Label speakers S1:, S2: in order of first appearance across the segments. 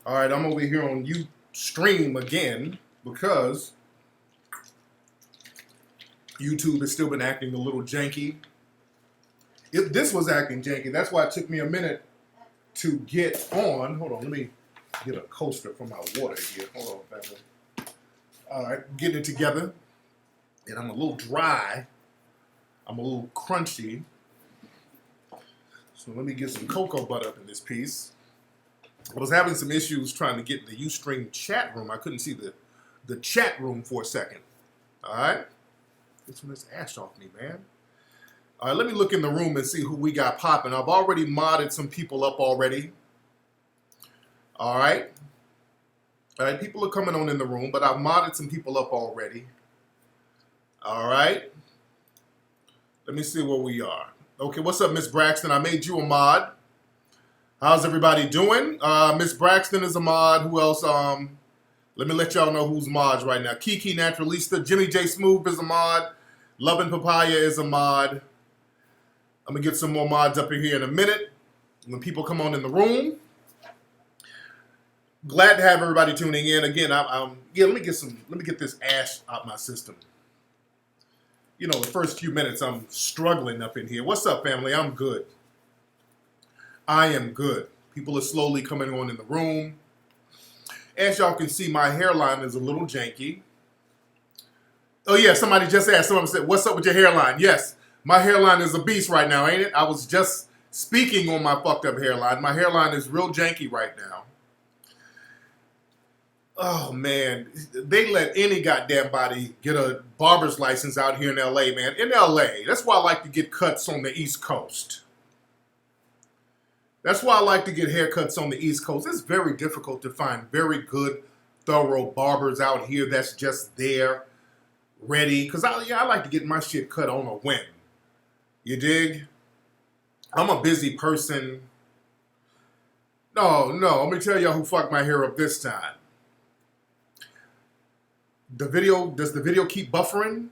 S1: All right, I'm over here on Ustream again because YouTube has still been acting a little janky. This was acting janky. That's why it took me a minute to get on. Hold on, let me get a coaster for my water here. Hold on, family. All right, getting it together. And I'm a little dry. I'm a little crunchy. So let me get some cocoa butter up in this piece. I was having some issues trying to get in the Ustream chat room. I couldn't see the chat room for a second. All right. Get some of this ash off me, man. All right, let me look in the room and see who we got popping. I've already modded some people up already. All right. All right, people are coming on in the room, but I've modded some people up already. All right. Let me see where we are. Okay, what's up, Miss Braxton? I made you a mod. How's everybody doing? Miss Braxton is a mod. Who else? Let me let y'all know who's mods right now. Kiki Naturalista, Jimmy J Smooth is a mod. Lovin' Papaya is a mod. I'm gonna get some more mods up in here in a minute when people come on in the room. Glad to have everybody tuning in again. Let me get this ash out my system. You know, the first few minutes I'm struggling up in here. What's up, family? I'm good. I am good. People are slowly coming on in the room. As y'all can see, my hairline is a little janky. Oh yeah, somebody just asked. Someone said, "What's up with your hairline?" Yes, my hairline is a beast right now, ain't it? I was just speaking on my fucked up hairline. My hairline is real janky right now. Oh man, they let any goddamn body get a barber's license out here in LA, man. In LA, that's why I like to get cuts on the East Coast. That's why I like to get haircuts on the East Coast. It's very difficult to find very good, thorough barbers out here that's just there, ready. Because I like to get my shit cut on a whim. You dig? I'm a busy person. No, let me tell y'all who fucked my hair up this time. Does the video keep buffering?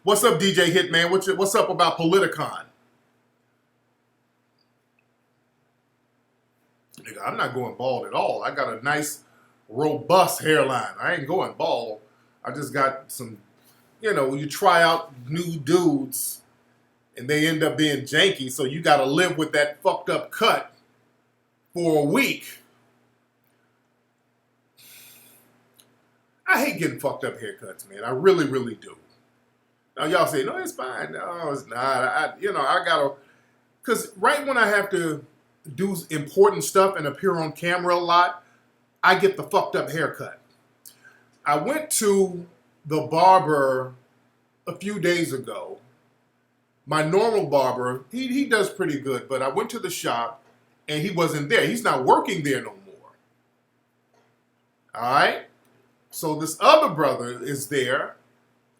S1: What's up, DJ Hitman? What's up about Politicon? Nigga, I'm not going bald at all. I got a nice, robust hairline. I ain't going bald. I just got some, when you try out new dudes and they end up being janky, so you got to live with that fucked up cut for a week. I hate getting fucked up haircuts, man. I really, really do. Now y'all say, no, it's fine. No, it's not. I gotta, because right when I have to do important stuff and appear on camera a lot, I get the fucked up haircut. I went to the barber a few days ago. My normal barber, he does pretty good, but I went to the shop and he wasn't there. He's not working there no more. All right? So this other brother is there.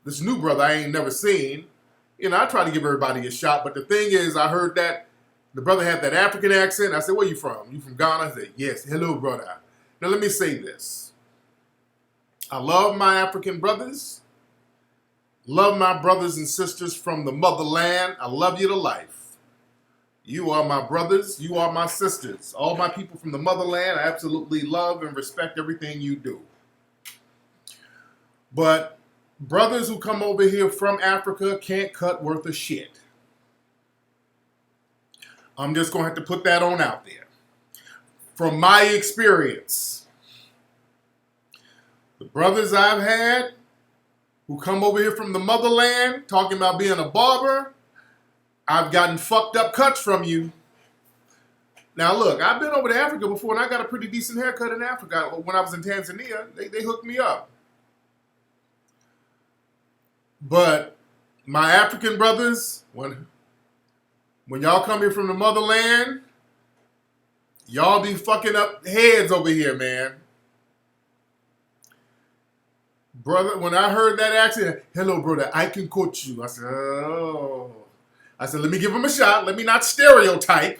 S1: This new brother I ain't never seen. I try to give everybody a shot, but the thing is, I heard that the brother had that African accent. I said, where you from? You from Ghana? I said, yes. Hello, brother. Now, let me say this. I love my African brothers. Love my brothers and sisters from the motherland. I love you to life. You are my brothers. You are my sisters. All my people from the motherland, I absolutely love and respect everything you do. But brothers who come over here from Africa can't cut worth a shit. I'm just going to have to put that on out there. From my experience, the brothers I've had who come over here from the motherland talking about being a barber, I've gotten fucked up cuts from you. Now look, I've been over to Africa before and I got a pretty decent haircut in Africa. When I was in Tanzania, they hooked me up. But my African brothers, when y'all come here from the motherland, y'all be fucking up heads over here, man. Brother, when I heard that accent, hello, brother, I can coach you. I said, oh. I said, let me give him a shot. Let me not stereotype.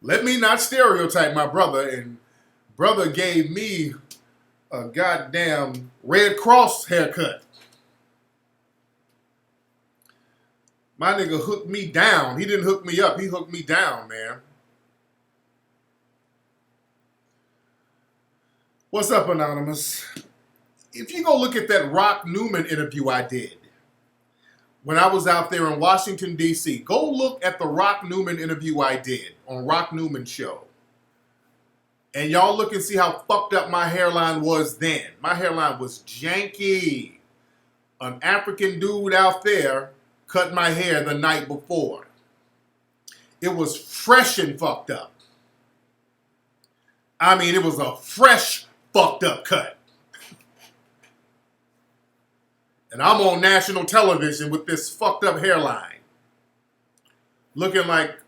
S1: Let me not stereotype my brother. And brother gave me a goddamn Red Cross haircut. My nigga hooked me down. He didn't hook me up. He hooked me down, man. What's up, Anonymous? If you go look at that Rock Newman interview I did when I was out there in Washington, D.C., go look at the Rock Newman interview I did on Rock Newman's show. And y'all look and see how fucked up my hairline was then. My hairline was janky. An African dude out there cut my hair the night before. It was fresh and fucked up. I mean, it was a fresh fucked up cut. And I'm on national television with this fucked up hairline. Looking like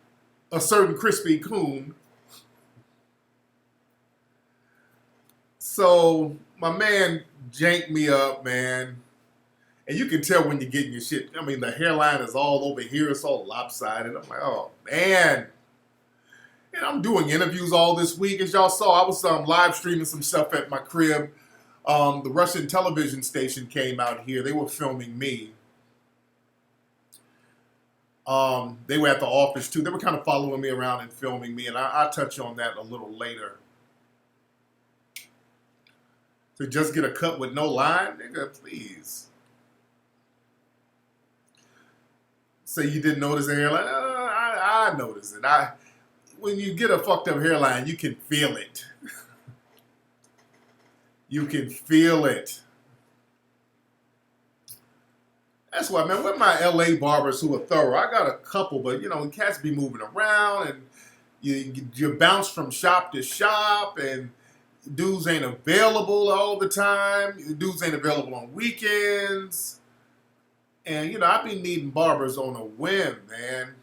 S1: a certain Krispy Kreme. So my man janked me up, man. And you can tell when you're getting your shit. I mean, the hairline is all over here. It's all lopsided. I'm like, oh, man. And I'm doing interviews all this week. As y'all saw, I was live streaming some stuff at my crib. The Russian television station came out here. They were filming me. They were at the office, too. They were kind of following me around and filming me. And I'll touch on that a little later. To just get a cut with no line? Nigga, please. Say you didn't notice the hairline? I noticed it. When you get a fucked up hairline, you can feel it. You can feel it. That's why, man, with my LA barbers who are thorough, I got a couple, but, you know, cats be moving around, and you bounce from shop to shop, and dudes ain't available all the time. Dudes ain't available on weekends. And, you know, I be needing barbers on a whim, man.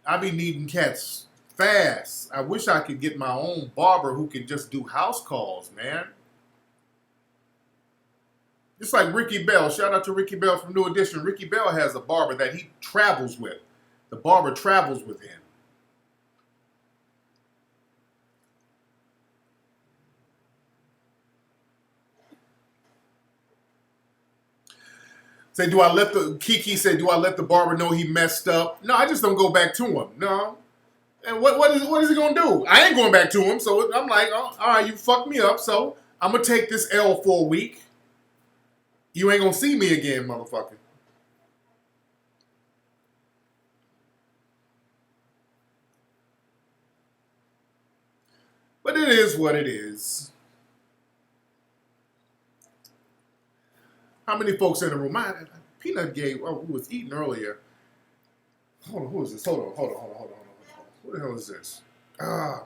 S1: I be needing cats fast. I wish I could get my own barber who can just do house calls, man. Just like Ricky Bell. Shout out to Ricky Bell from New Edition. Ricky Bell has a barber that he travels with. The barber travels with him. Say, Kiki said, do I let the barber know he messed up? No, I just don't go back to him. No. And what is he going to do? I ain't going back to him. So I'm like, oh, all right, you fucked me up. So I'm going to take this L for a week. You ain't going to see me again, motherfucker. But it is what it is. How many folks in the room? Peanut gave, who was eating earlier. Hold on, who is this? Hold on. Who the hell is this? I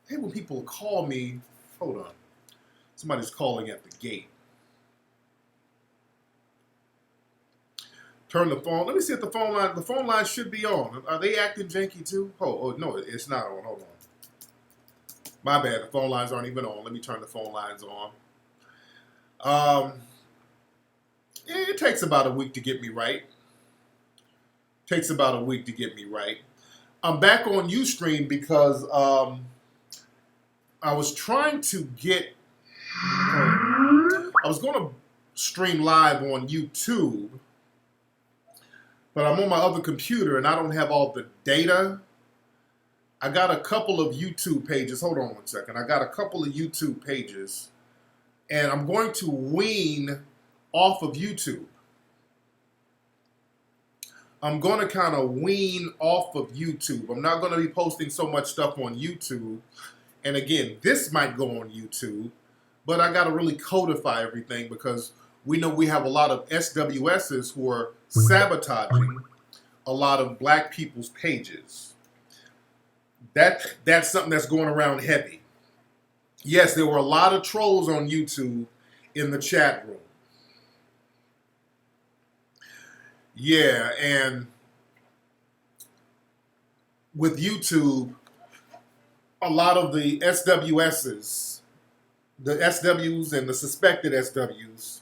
S1: hate when people call me. Hold on. Somebody's calling at the gate. Turn the phone. Let me see if the phone line should be on. Are they acting janky too? Oh no, it's not on. Hold on. My bad. The phone lines aren't even on. Let me turn the phone lines on. It takes about a week to get me right. I'm back on Ustream because I was trying to get. I was going to stream live on YouTube, but I'm on my other computer and I don't have all the data. I got a couple of YouTube pages. Hold on one second. I got a couple of YouTube pages. And I'm going to wean off of YouTube. I'm going to kind of wean off of YouTube. I'm not going to be posting so much stuff on YouTube. And again, this might go on YouTube, but I got to really codify everything because we know we have a lot of SWSs who are sabotaging a lot of black people's pages. That's something that's going around heavy. Yes, there were a lot of trolls on YouTube in the chat room. Yeah, and with YouTube, a lot of the SWSs, the SWs and the suspected SWs,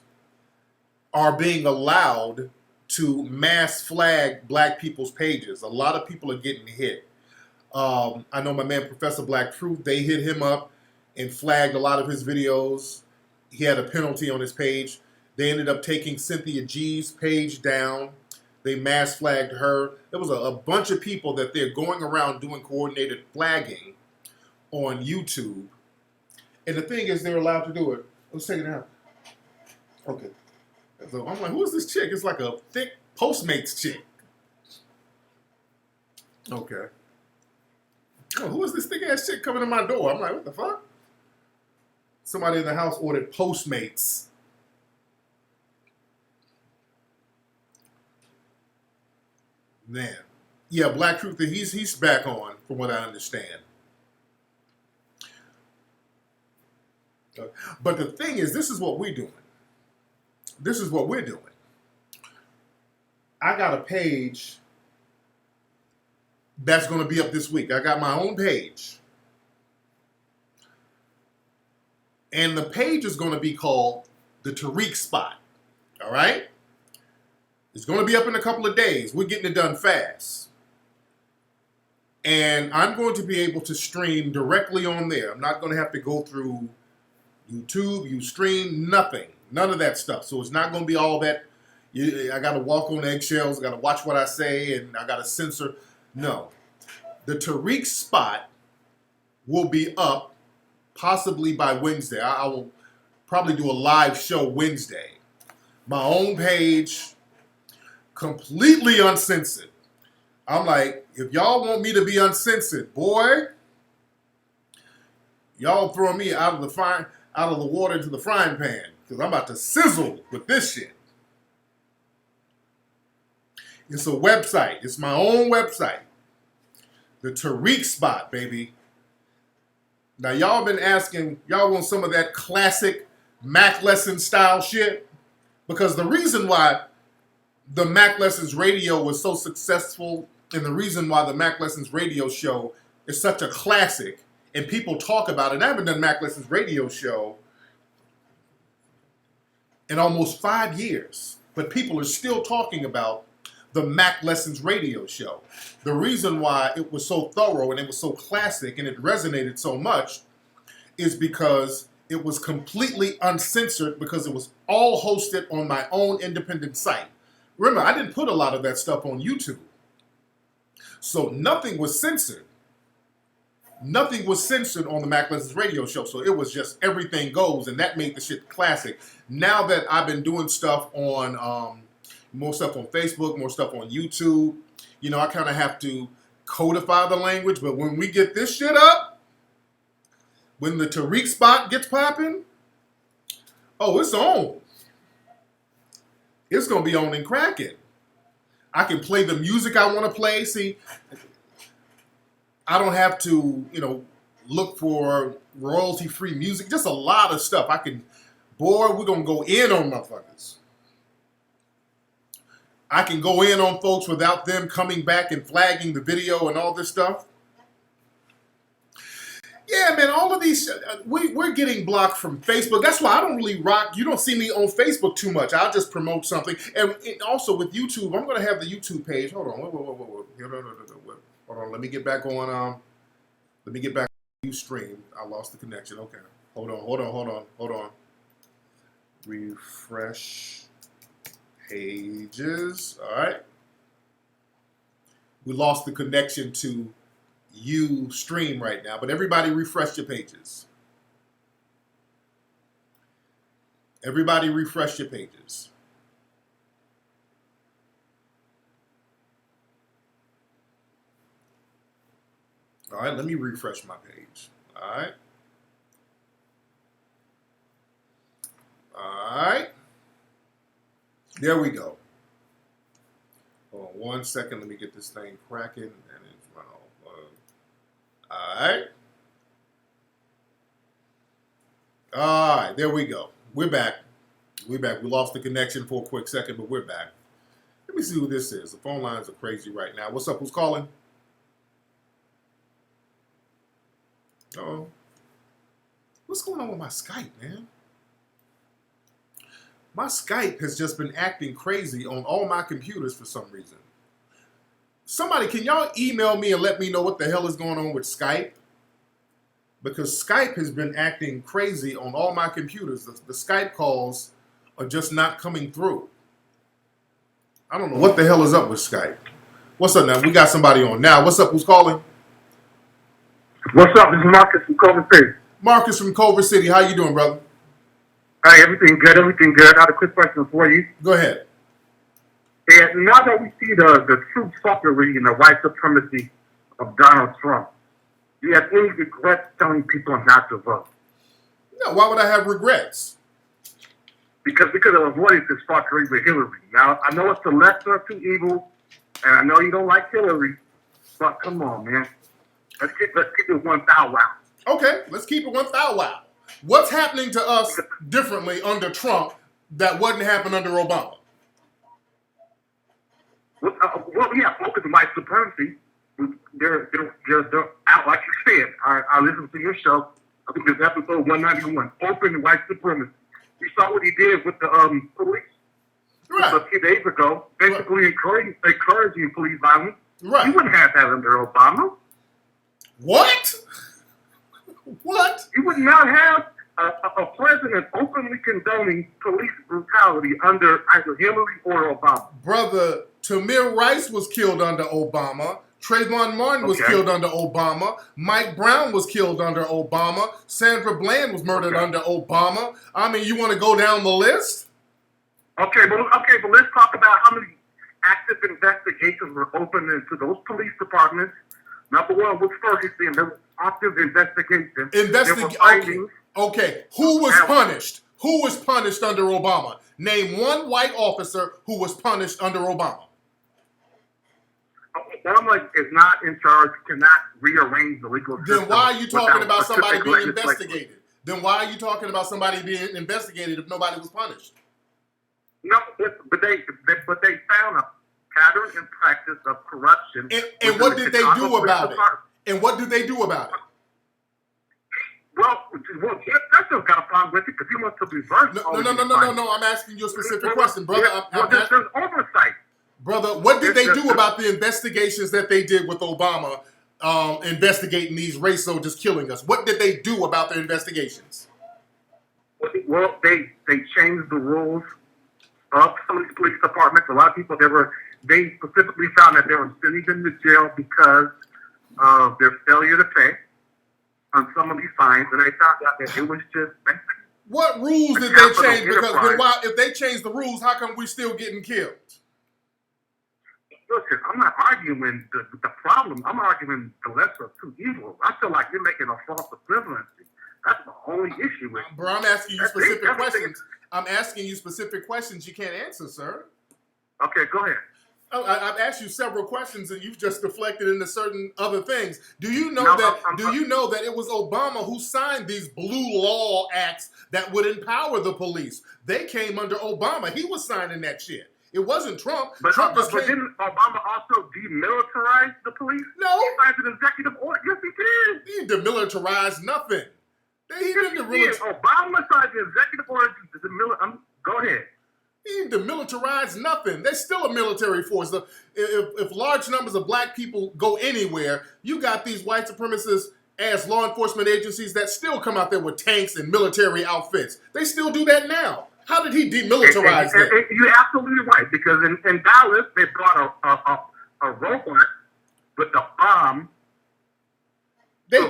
S1: are being allowed to mass flag black people's pages. A lot of people are getting hit. I know my man, Professor Black Truth, they hit him up and flagged a lot of his videos. He had a penalty on his page. They ended up taking Cynthia G's page down. They mass flagged her. There was a bunch of people that they're going around doing coordinated flagging on YouTube. And the thing is, they're allowed to do it. Let's take it out. Okay. So I'm like, who is this chick? It's like a thick Postmates chick. Okay. Oh, who is this thick ass chick coming to my door? I'm like, what the fuck? Somebody in the house ordered Postmates. Man. Yeah, Black Truth, he's back on, from what I understand. But the thing is, this is what we're doing. This is what we're doing. I got a page that's going to be up this week. I got my own page. And the page is going to be called the Tariq Spot. All right? It's going to be up in a couple of days. We're getting it done fast. And I'm going to be able to stream directly on there. I'm not going to have to go through YouTube, Ustream, nothing. None of that stuff. So it's not going to be all that. I got to walk on eggshells. I got to watch what I say, and I got to censor. No. The Tariq Spot will be up possibly by Wednesday. I will probably do a live show Wednesday. My own page, completely uncensored. I'm like, if y'all want me to be uncensored, boy, y'all throwing me out of the water into the frying pan, because I'm about to sizzle with this shit. It's a website. It's my own website. The Tariq Spot, baby. Now, y'all been asking, y'all want some of that classic Mac Lesson style shit? Because the reason why the Mac Lessons radio was so successful, and the reason why the Mac Lessons radio show is such a classic, and people talk about it. I haven't done Mac Lessons radio show in almost 5 years, but people are still talking about the Mac Lessons radio show. The reason why it was so thorough and it was so classic and it resonated so much is because it was completely uncensored, because it was all hosted on my own independent site. Remember, I didn't put a lot of that stuff on YouTube. So nothing was censored. Nothing was censored on the Mac Lessons radio show. So it was just everything goes, and that made the shit classic. Now that I've been doing stuff on, more stuff on Facebook, more stuff on YouTube, you know, I kind of have to codify the language. But when we get this shit up, when the Tariq Spot gets popping, oh, it's on. It's going to be on and cracking. I can play the music I want to play. See, I don't have to, look for royalty-free music. Just a lot of stuff. Boy, we're going to go in on motherfuckers. I can go in on folks without them coming back and flagging the video and all this stuff. Yeah, man, all of these, we're getting blocked from Facebook. That's why I don't really rock. You don't see me on Facebook too much. I'll just promote something. And also with YouTube, I'm going to have the YouTube page. Hold on. Hold on. Let me get back on. Let me get back on Ustream. I lost the connection. Okay. Hold on. Refresh pages. All right. We lost the connection to Ustream right now, but everybody refresh your pages. Everybody refresh your pages. All right, let me refresh my page. All right. All right. There we go. Hold on 1 second. Let me get this thing cracking. And it's run off. All right. All right. There we go. We're back. We lost the connection for a quick second, but we're back. Let me see who this is. The phone lines are crazy right now. What's up? Who's calling? Oh. What's going on with my Skype, man? My Skype has just been acting crazy on all my computers for some reason. Somebody, can y'all email me and let me know what the hell is going on with Skype? Because Skype has been acting crazy on all my computers. The Skype calls are just not coming through. I don't know what the hell is up with Skype. What's up now? We got somebody on now. What's up? Who's calling?
S2: What's up? This is Marcus from Culver City.
S1: Marcus from Culver City. How you doing, brother?
S2: Hey, everything good, everything good. I had a quick question for you.
S1: Go ahead.
S2: And now that we see the true fuckery and the white supremacy of Donald Trump, do you have any regrets telling people not to vote?
S1: No, why would I have regrets?
S2: Because we could have avoided this fuckery with Hillary. Now, I know it's the lesser of two evils, and I know you don't like Hillary, but come on, man. Let's keep it 1,000 wow.
S1: Okay, let's keep it 1,000 wow. What's happening to us differently under Trump that wouldn't happen under Obama?
S2: Well, we have focused on white supremacy. They're out, like you said. I listened to your show. I think it's episode 191, Open White Supremacy. You saw what he did with the police a few days ago, basically encouraging police violence.
S1: Right.
S2: You wouldn't have that under Obama.
S1: What? What?
S2: You would not have a president openly condoning police brutality under either Hillary or Obama.
S1: Brother, Tamir Rice was killed under Obama. Trayvon Martin was killed under Obama. Mike Brown was killed under Obama. Sandra Bland was murdered under Obama. I mean, you want to go down the list?
S2: Okay, but let's talk about how many active investigations were opened into those police departments. Number one was Ferguson. There was active investigation.
S1: Okay. Who was punished? Who was punished under Obama? Name one white officer who was punished under Obama.
S2: Obama is not in charge, cannot rearrange the legal system.
S1: Then why are you talking about somebody being investigated? Then why are you talking about somebody being investigated if nobody was punished?
S2: No, but they found a pattern and practice of corruption.
S1: And what did they do about it? And what did they do about it?
S2: Well, that's still got a problem with it because you must have reversed.
S1: No. I'm asking you a specific question, brother.
S2: There's oversight.
S1: Brother, what did they do about the investigations that they did with Obama investigating these race soldiers killing us? What did they do about their investigations?
S2: Well, they changed the rules of some of these police departments. A lot of people, they specifically found that they were sending them to jail because of their failure to pay on some of these fines, and they found out that it was just...
S1: What rules did they change? Because if they changed the rules, how come we're still getting killed?
S2: Listen, I'm not arguing the problem. I'm arguing the lesser of two evils. I feel like you're making a false equivalency. That's the only issue with it.
S1: Bro, I'm asking you specific questions. I'm asking you specific questions you can't answer, sir.
S2: Okay, go ahead.
S1: I've asked you several questions and you've just deflected into certain other things. Do you know that it was Obama who signed these blue law acts that would empower the police? They came under Obama. He was signing that shit. It wasn't Trump. But
S2: didn't Obama also demilitarize the police?
S1: No.
S2: He signed an executive order. Yes, he did.
S1: He demilitarized nothing.
S2: Obama signed the executive order to demilitarize. Go ahead.
S1: He demilitarized nothing. They're still a military force. If large numbers of black people go anywhere, you got these white supremacist ass law enforcement agencies that still come out there with tanks and military outfits. They still do that now. How did he demilitarize that?
S2: You're absolutely right, because in Dallas, they brought a robot with a bomb.
S1: You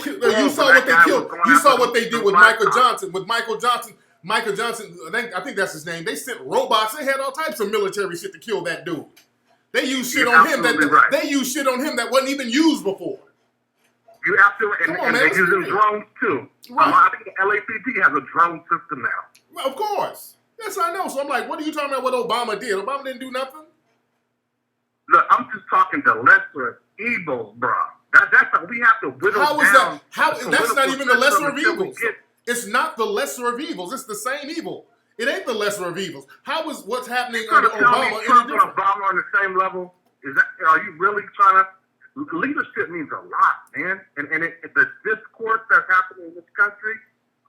S1: saw what they killed. You saw what they did with Michael Johnson. With Michael Johnson, I think that's his name. They sent robots. They had all types of military shit to kill that dude. They used shit on him they used shit on him that wasn't even used before.
S2: You absolutely, and they're using drones too.
S1: Right.
S2: I think the LAPD has a drone system now.
S1: Well, of course. Yes, I know. So I'm like, what are you talking about what Obama did? Obama didn't do nothing?
S2: Look, I'm just talking the lesser evils, bro. That's what we have to whittle down.
S1: How is that? That's not even the lesser of evils. It's not the lesser of evils. It's the same evil. It ain't the lesser of evils. How is what's happening under Obama any different?
S2: Obama on the same level? Are you really trying to? Leadership means a lot, man. And the discourse that's happening in this country,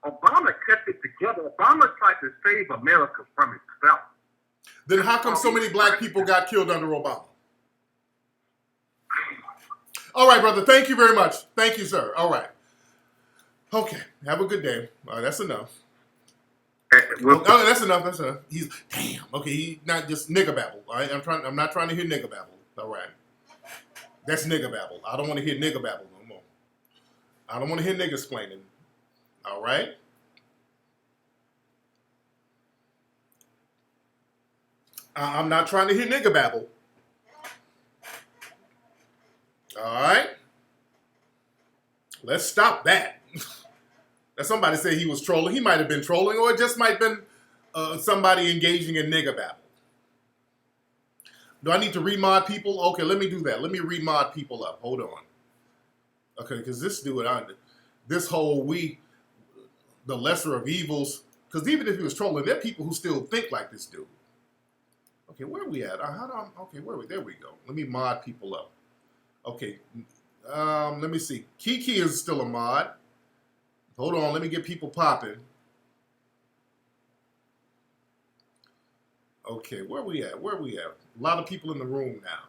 S2: Obama kept it together. Obama tried to save America from itself.
S1: Then how come so many black people got killed under Obama? All right, brother. Thank you very much. Thank you, sir. All right. Okay. Have a good day. That's enough. Oh, that's enough. That's enough. He's damn. Okay, he's not just nigga babble. All right, I'm not trying to hear nigga babble. All right, that's nigga babble. I don't want to hear nigga babble no more. I don't want to hear niggas explaining. All right. I'm not trying to hear nigga babble. All right. Let's stop that. Now somebody said he was trolling. He might have been trolling, or it just might have been somebody engaging in nigga babble. Do I need to remod people? Okay, let me do that. Let me remod people up. Hold on. Okay, because this dude, this whole week, the lesser of evils, because even if he was trolling, there are people who still think like this dude. Okay, where are we at? Okay, where are we? There we go. Let me mod people up. Okay, let me see. Kiki is still a mod. Hold on, let me get people popping. Okay, where we at? Where we at? A lot of people in the room now.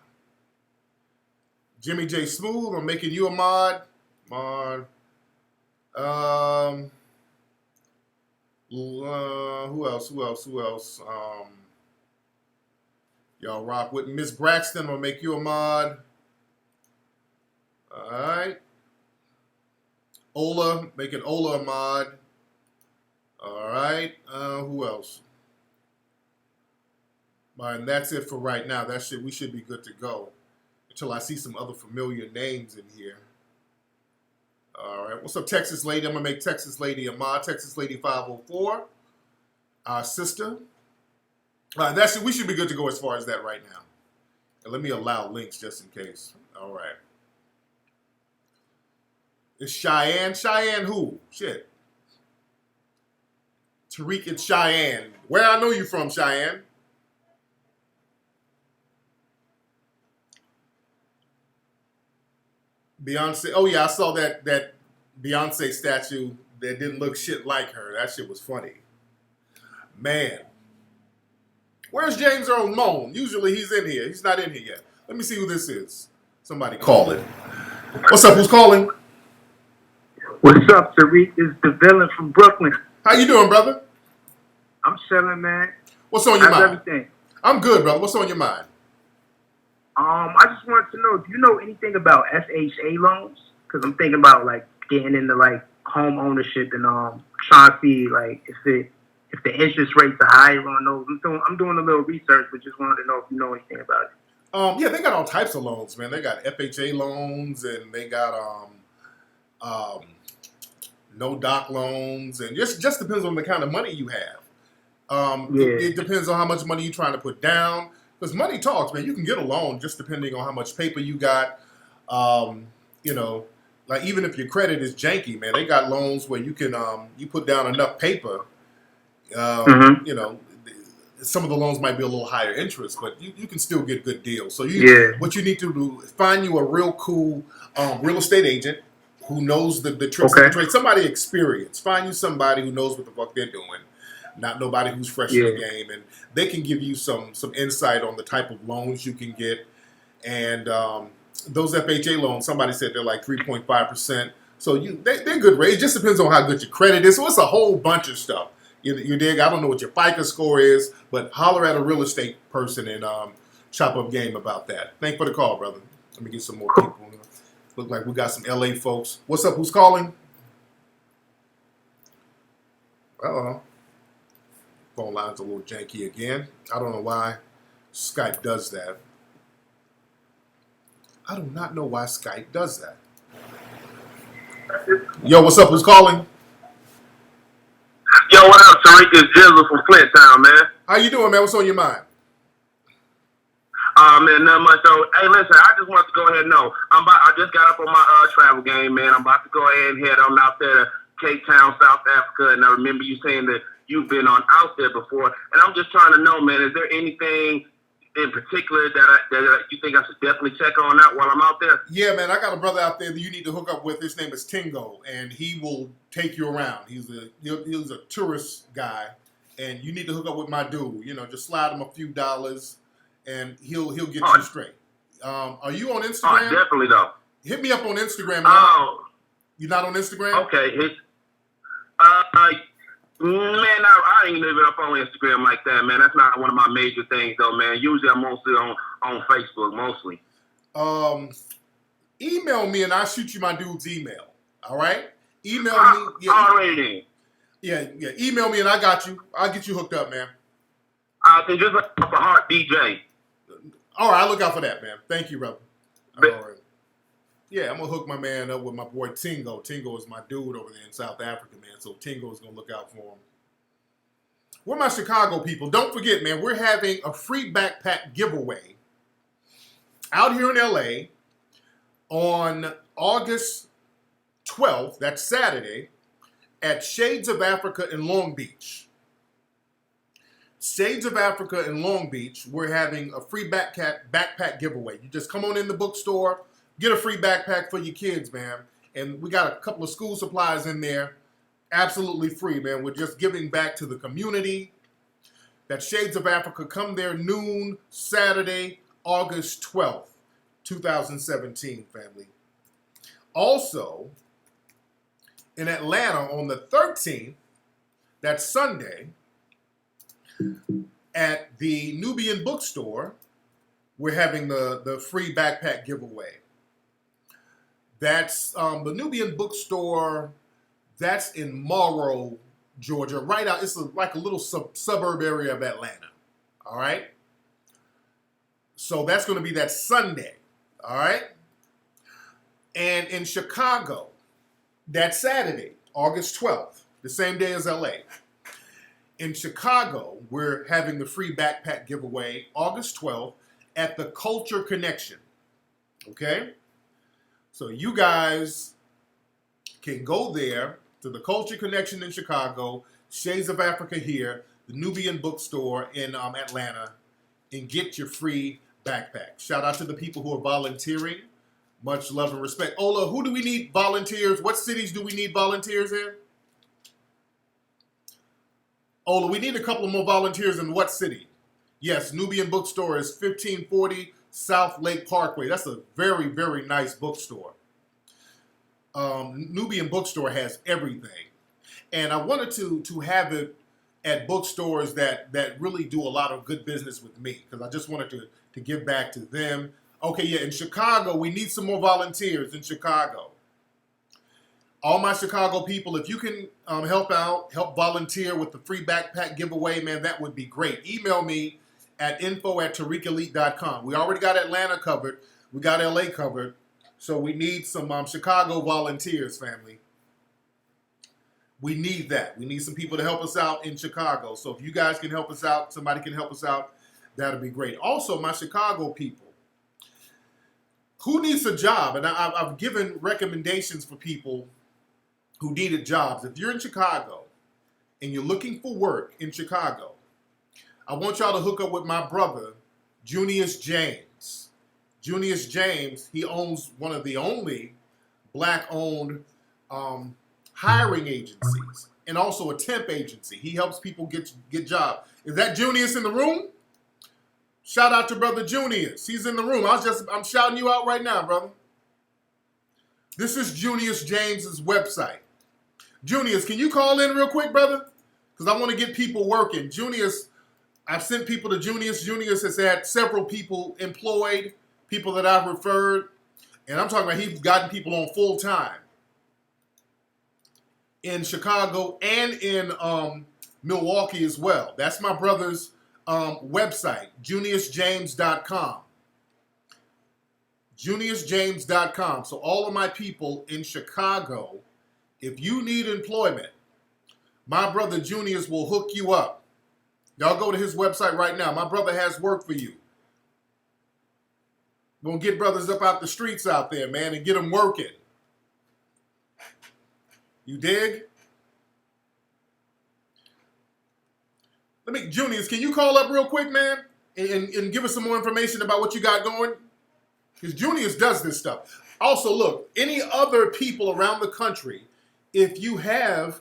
S1: Jimmy J Smooth, I'm making you a mod. Mod. Who else? Y'all rock with Miss Braxton. I'm gonna make you a mod. All right. Ola, making Ola a mod. All right. Who else? And that's it for right now. We should be good to go until I see some other familiar names in here. All right. What's up, Texas Lady? I'm gonna make Texas Lady a mod. Texas Lady 504. Our sister. We should be good to go as far as that right now. And let me allow links just in case. All right. It's Cheyenne. Cheyenne who? Shit. Tariq, it's Cheyenne. Where I know you from, Cheyenne? Beyonce. Oh yeah, I saw that Beyonce statue that didn't look shit like her. That shit was funny. Man. Where's James Earl Moan? Usually he's in here. He's not in here yet. Let me see who this is. Somebody call it. What's up? Who's calling?
S3: What's up, Tariq? It's the villain from Brooklyn.
S1: How you doing, brother?
S3: I'm chilling, man.
S1: What's on your mind?
S3: Everything?
S1: I'm good, brother. What's on your mind?
S3: I just wanted to know, do you know anything about FHA loans? Because I'm thinking about like getting into like home ownership and trying to see like if the interest rates are higher on those. I'm doing a little research, but just wanted to know if you know anything about it.
S1: Yeah, they got all types of loans, man. They got FHA loans and they got no doc loans, and just depends on the kind of money you have. It depends on how much money you're trying to put down. Because money talks, man. You can get a loan just depending on how much paper you got. Like even if your credit is janky, man, they got loans where you can you put down enough paper. Some of the loans might be a little higher interest, but you can still get good deals. So what you need to do is find you a real cool real estate agent who knows the tricks of the trade. Somebody experienced. Find you somebody who knows what the fuck they're doing. Not nobody who's fresh in the game, and they can give you some insight on the type of loans you can get. And those FHA loans, somebody said they're like 3.5%. So they're good rates. It just depends on how good your credit is. So it's a whole bunch of stuff. You dig? I don't know what your FICO score is, but holler at a real estate person and chop up game about that. Thanks for the call, brother. Let me get some more people. Look like we got some LA folks. What's up? Who's calling? Phone line's a little janky again. I don't know why Skype does that. I do not know why Skype does that. Yo, what's up? Who's calling?
S2: Yo, what up, Tariq? It's Jizzle from Flint Town, man.
S1: How you doing, man? What's on your mind?
S2: Man, not much. So, hey, listen, I just wanted to go ahead and know. I just got up on my travel game, man. I'm about to go ahead and head on out there to Cape Town, South Africa, and I remember you saying that you've been out there before, and I'm just trying to know, man, is there anything in particular that you think I should definitely check on out while I'm out there?
S1: Yeah, man, I got a brother out there that you need to hook up with. His name is Tingo, and he will take you around. He's a tourist guy, and you need to hook up with my dude. Just slide him a few dollars, and he'll get you straight. Are you on Instagram?
S2: Oh, definitely, though.
S1: Hit me up on Instagram.
S2: Oh.
S1: You're not on Instagram?
S2: Okay.
S4: Man, I ain't living up on Instagram like that, man. That's not one of my major things, though, man. Usually I'm mostly on Facebook, mostly.
S1: Email me and I'll shoot you my dude's email. All right? Email me.
S4: Already.
S1: Yeah. Email me and I got you. I'll get you hooked up, man.
S4: Then just look for Heart DJ.
S1: All right, I'll look out for that, man. Thank you, brother.
S4: But,
S1: all right. Yeah, I'm going to hook my man up with my boy Tingo. Tingo is my dude over there in South Africa, man. So Tingo is going to look out for him. Where my Chicago people, don't forget, man, we're having a free backpack giveaway out here in LA on August 12th, that's Saturday, at Shades of Africa in Long Beach. Shades of Africa in Long Beach, we're having a free backpack giveaway. You just come on in the bookstore, get a free backpack for your kids, man. And we got a couple of school supplies in there, absolutely free, man. We're just giving back to the community. That Shades of Africa, come there noon, Saturday, August 12th, 2017, family. Also, in Atlanta on the 13th, that's Sunday, at the Nubian Bookstore, we're having the free backpack giveaway. That's the Nubian Bookstore, that's in Morrow, Georgia, right out. It's like a little suburb area of Atlanta, all right? So that's going to be that Sunday, all right? And in Chicago, that Saturday, August 12th, the same day as LA. In Chicago, we're having the free backpack giveaway August 12th at the Culture Connection, okay? So you guys can go there to the Culture Connection in Chicago, Shades of Africa here, the Nubian Bookstore in Atlanta, and get your free backpack. Shout out to the people who are volunteering. Much love and respect. Ola, who do we need volunteers? What cities do we need volunteers in? Ola, we need a couple more volunteers in what city? Yes, Nubian Bookstore is 1540 South Lake Parkway. That's a very, very nice bookstore. Nubian Bookstore has everything. And I wanted to have it at bookstores that really do a lot of good business with me, because I just wanted to give back to them. Okay, yeah, in Chicago, we need some more volunteers in Chicago. All my Chicago people, if you can help volunteer with the free backpack giveaway, man, that would be great. Email me at info@tariqelite.com. We already got Atlanta covered. We got LA covered. So we need some Chicago volunteers, family. We need that. We need some people to help us out in Chicago. So if you guys can help us out, somebody can help us out, that'll be great. Also, my Chicago people, who needs a job? And I've given recommendations for people who needed jobs. If you're in Chicago and you're looking for work in Chicago, I want y'all to hook up with my brother, Junius James. Junius James, he owns one of the only black-owned hiring agencies and also a temp agency. He helps people get jobs. Is that Junius in the room? Shout out to brother Junius. He's in the room. I'm shouting you out right now, brother. This is Junius James's website. Junius, can you call in real quick, brother? Because I want to get people working. Junius, I've sent people to Junius. Junius has had several people employed, people that I've referred. And I'm talking about he's gotten people on full time in Chicago and in Milwaukee as well. That's my brother's website, juniusjames.com. juniusjames.com. So all of my people in Chicago, if you need employment, my brother Junius will hook you up. Y'all go to his website right now. My brother has work for you. We're going to get brothers up out the streets out there, man, and get them working. You dig? Junius, can you call up real quick, man, and give us some more information about what you got going? Because Junius does this stuff. Also, look, any other people around the country, if you have,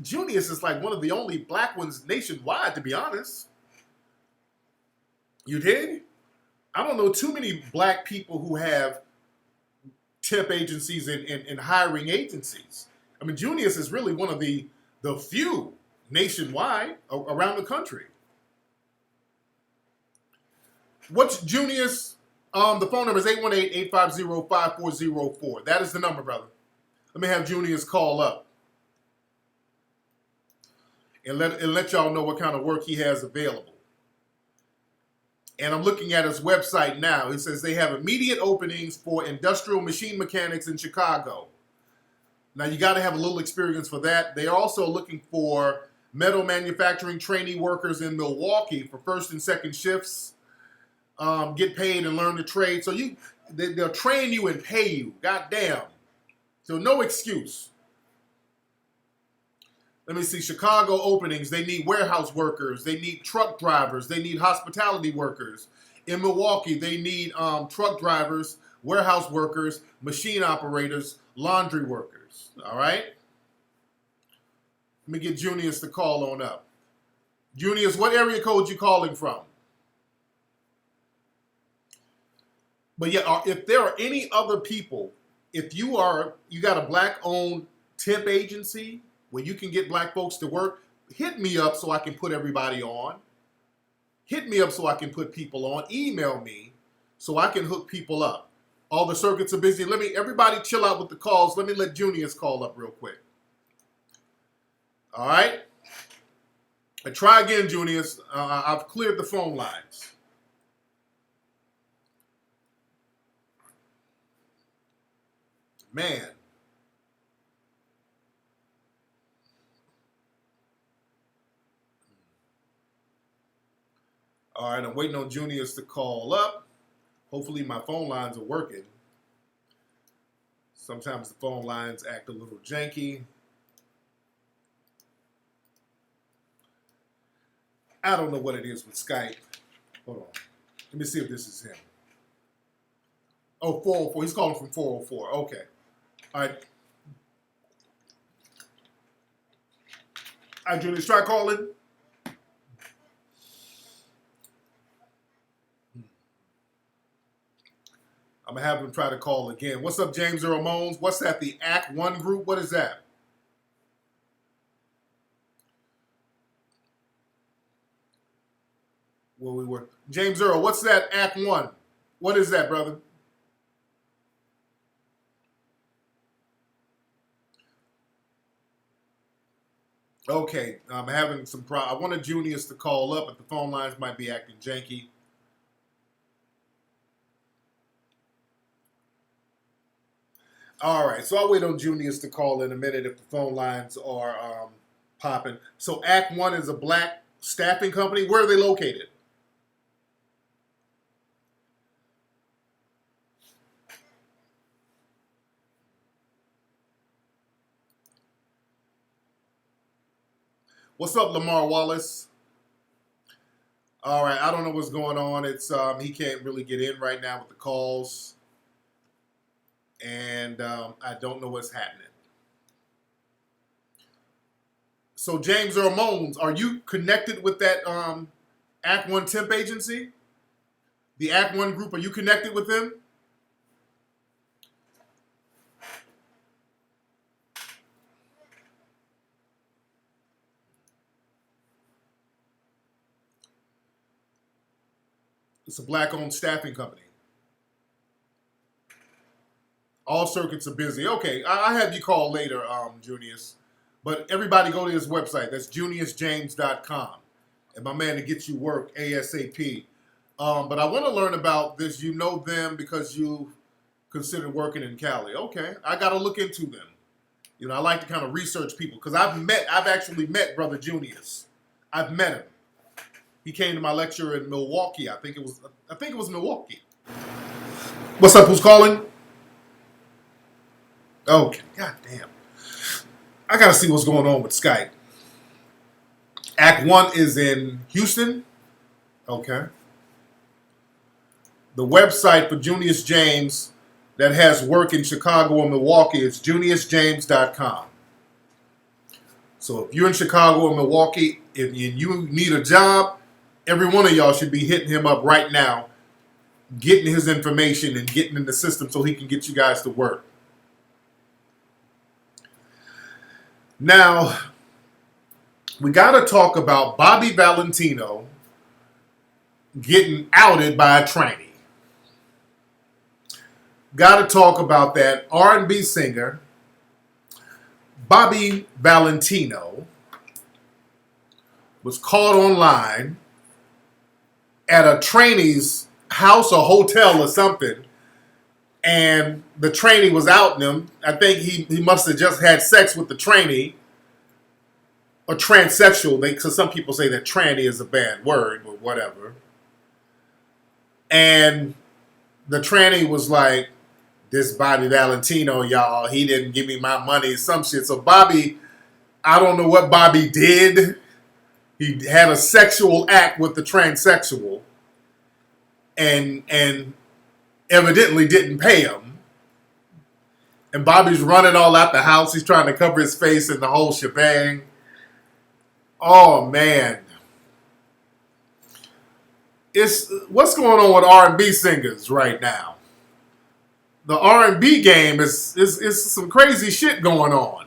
S1: Junius is like one of the only black ones nationwide, to be honest. You dig? I don't know too many black people who have temp agencies and hiring agencies. I mean, Junius is really one of the The few nationwide around the country. What's Junius? The phone number is 818-850-5404. That is the number, brother. Let me have Junius call up and let y'all know what kind of work he has available. And I'm looking at his website now. It says they have immediate openings for industrial machine mechanics in Chicago. Now, you got to have a little experience for that. They are also looking for metal manufacturing trainee workers in Milwaukee for first and second shifts. Get paid and learn the trade. So they'll train you and pay you. God damn. So no excuse. Let me see. Chicago openings. They need warehouse workers. They need truck drivers. They need hospitality workers. In Milwaukee, they need truck drivers, warehouse workers, machine operators, laundry workers. All right? Let me get Junius to call on up. Junius, what area code you calling from? But yeah, if there are any other people, if you got a black-owned temp agency where you can get black folks to work, hit me up so I can put everybody on. Hit me up so I can put people on. Email me so I can hook people up. All the circuits are busy. Everybody chill out with the calls. Let me let Junius call up real quick. All right? Try again, Junius. I've cleared the phone lines. Man. All right, I'm waiting on Junius to call up. Hopefully my phone lines are working. Sometimes the phone lines act a little janky. I don't know what it is with Skype. Hold on. Let me see if this is him. Oh, 404. He's calling from 404. Okay. All right. All right, Junius, try calling. I'm going to have him try to call again. What's up, James Earl Mones? What's that, the Act 1 group? What is that? Where we were. James Earl, what's that Act 1? What is that, brother? Okay, I'm having some I wanted Junius to call up, but the phone lines might be acting janky. All right, so I'll wait on Junius to call in a minute if the phone lines are popping. So Act 1 is a black staffing company. Where are they located? What's up, Lamar Wallace? All right, I don't know what's going on. It's he can't really get in right now with the calls, and I don't know what's happening. So James Earl Mones, are you connected with that Act 1 temp agency? The Act 1 group, are you connected with them? It's a black-owned staffing company. All circuits are busy. Okay, I'll have you call later, Junius. But everybody go to his website. That's juniusjames.com. And my man to get you work ASAP. But I want to learn about this. You know them because you considered working in Cali. Okay, I got to look into them. You know, I like to kind of research people because I've actually met Brother Junius. I've met him. He came to my lecture in Milwaukee. I think it was Milwaukee. What's up? Who's calling? Okay. God damn. I gotta see what's going on with Skype. Act 1 is in Houston. Okay. The website for Junius James that has work in Chicago and Milwaukee is juniusjames.com. So if you're in Chicago or Milwaukee, if you need a job, every one of y'all should be hitting him up right now, getting his information and getting in the system so he can get you guys to work. Now, we got to talk about Bobby Valentino getting outed by a tranny. Got to talk about that. R&B singer Bobby Valentino was caught online at a trainee's house or hotel or something, and the trainee was outing him. I think he must have just had sex with the trainee, or transsexual, because some people say that tranny is a bad word, but whatever. And the tranny was like, this Bobby Valentino, y'all, he didn't give me my money, some shit. So Bobby, I don't know what Bobby did. He had a sexual act with the transsexual and evidently didn't pay him. And Bobby's running all out the house. He's trying to cover his face and the whole shebang. Oh, man. What's going on with R&B singers right now? The R&B game is some crazy shit going on.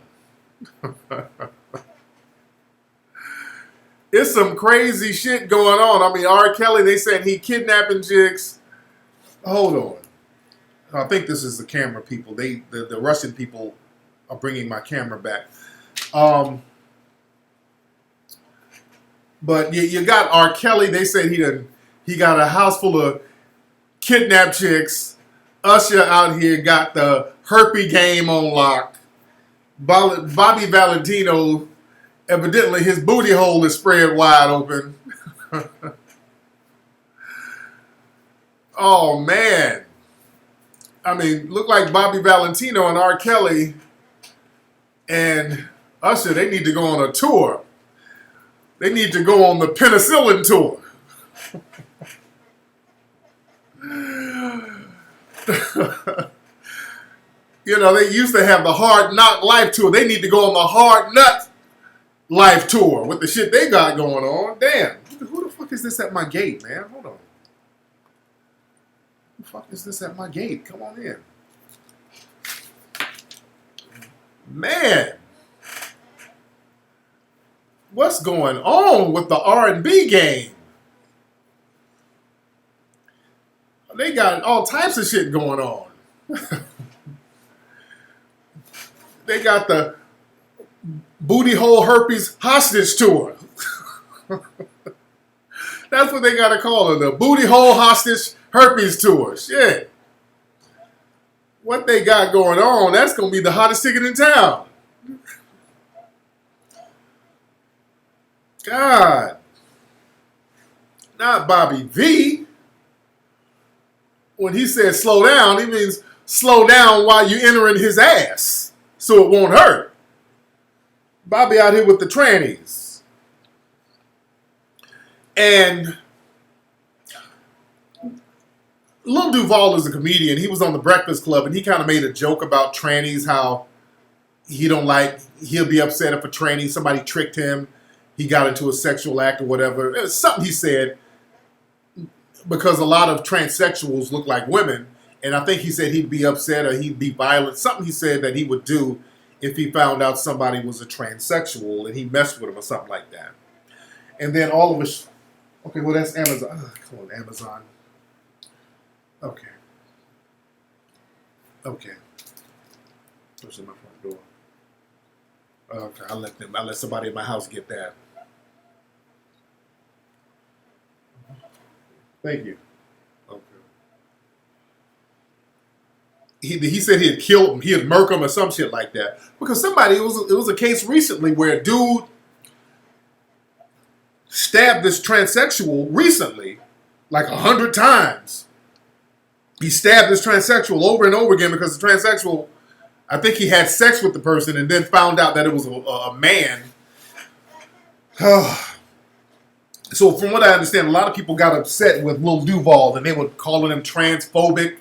S1: It's some crazy shit going on. I mean, R. Kelly, they said he kidnapping chicks. Hold on. I think this is the camera people. The Russian people are bringing my camera back. But you got R. Kelly. They said he got a house full of kidnapped chicks. Usher out here got the herpy game on lock. Bobby Valentino, evidently his booty hole is spread wide open. Oh, man. I mean, look like Bobby Valentino and R. Kelly and Usher, they need to go on a tour. They need to go on the penicillin tour. You know, they used to have the Hard Knock Life tour. They need to go on the Hard Nut Life tour with the shit they got going on. Damn. Who the fuck is this at my gate, man? Hold on. Who the fuck is this at my gate? Come on in. Man. What's going on with the R&B game? They got all types of shit going on. They got the booty hole herpes hostage tour. That's what they got to call it, the booty hole hostage herpes tour. Shit. What they got going on, that's going to be the hottest ticket in town. God. Not Bobby V. When he says slow down, he means slow down while you're entering his ass so it won't hurt. Bobby out here with the trannies. And Lil Duval is a comedian. He was on the Breakfast Club and he kind of made a joke about trannies, how he'll be upset if a tranny, somebody tricked him, he got into a sexual act or whatever. It was something he said, because a lot of transsexuals look like women, and I think he said he'd be upset or he'd be violent. Something he said that he would do if he found out somebody was a transsexual and he messed with him or something like that. And then all of us, okay, well that's Amazon. Oh, come on, Amazon. Okay. What's in my front door? Okay, I let somebody in my house get that. Thank you. Okay. He said he'd kill him, he'd murk him or some shit like that. Because it was a case recently where a dude stabbed this transsexual recently, like 100 times. He stabbed this transsexual over and over again because the transsexual, I think he had sex with the person and then found out that it was a man. So from what I understand, a lot of people got upset with Lil Duval and they were calling him transphobic.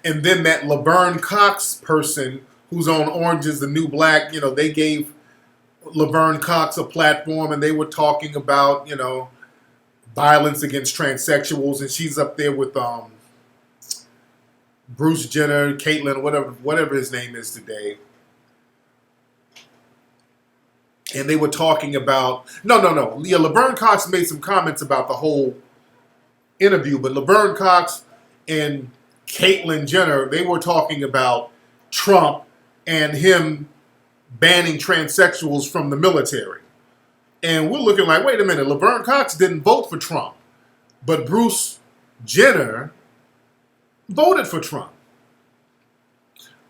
S1: And then that Laverne Cox person who's on Orange is the New Black, they gave Laverne Cox a platform and they were talking about, violence against transsexuals. And she's up there with Bruce Jenner, Caitlyn, whatever his name is today. and they were talking about no. Yeah, Laverne Cox made some comments about the whole interview, but Laverne Cox and Caitlyn Jenner, they were talking about Trump and him banning transsexuals from the military. And we're looking like, wait a minute, Laverne Cox didn't vote for Trump, but Bruce Jenner voted for Trump.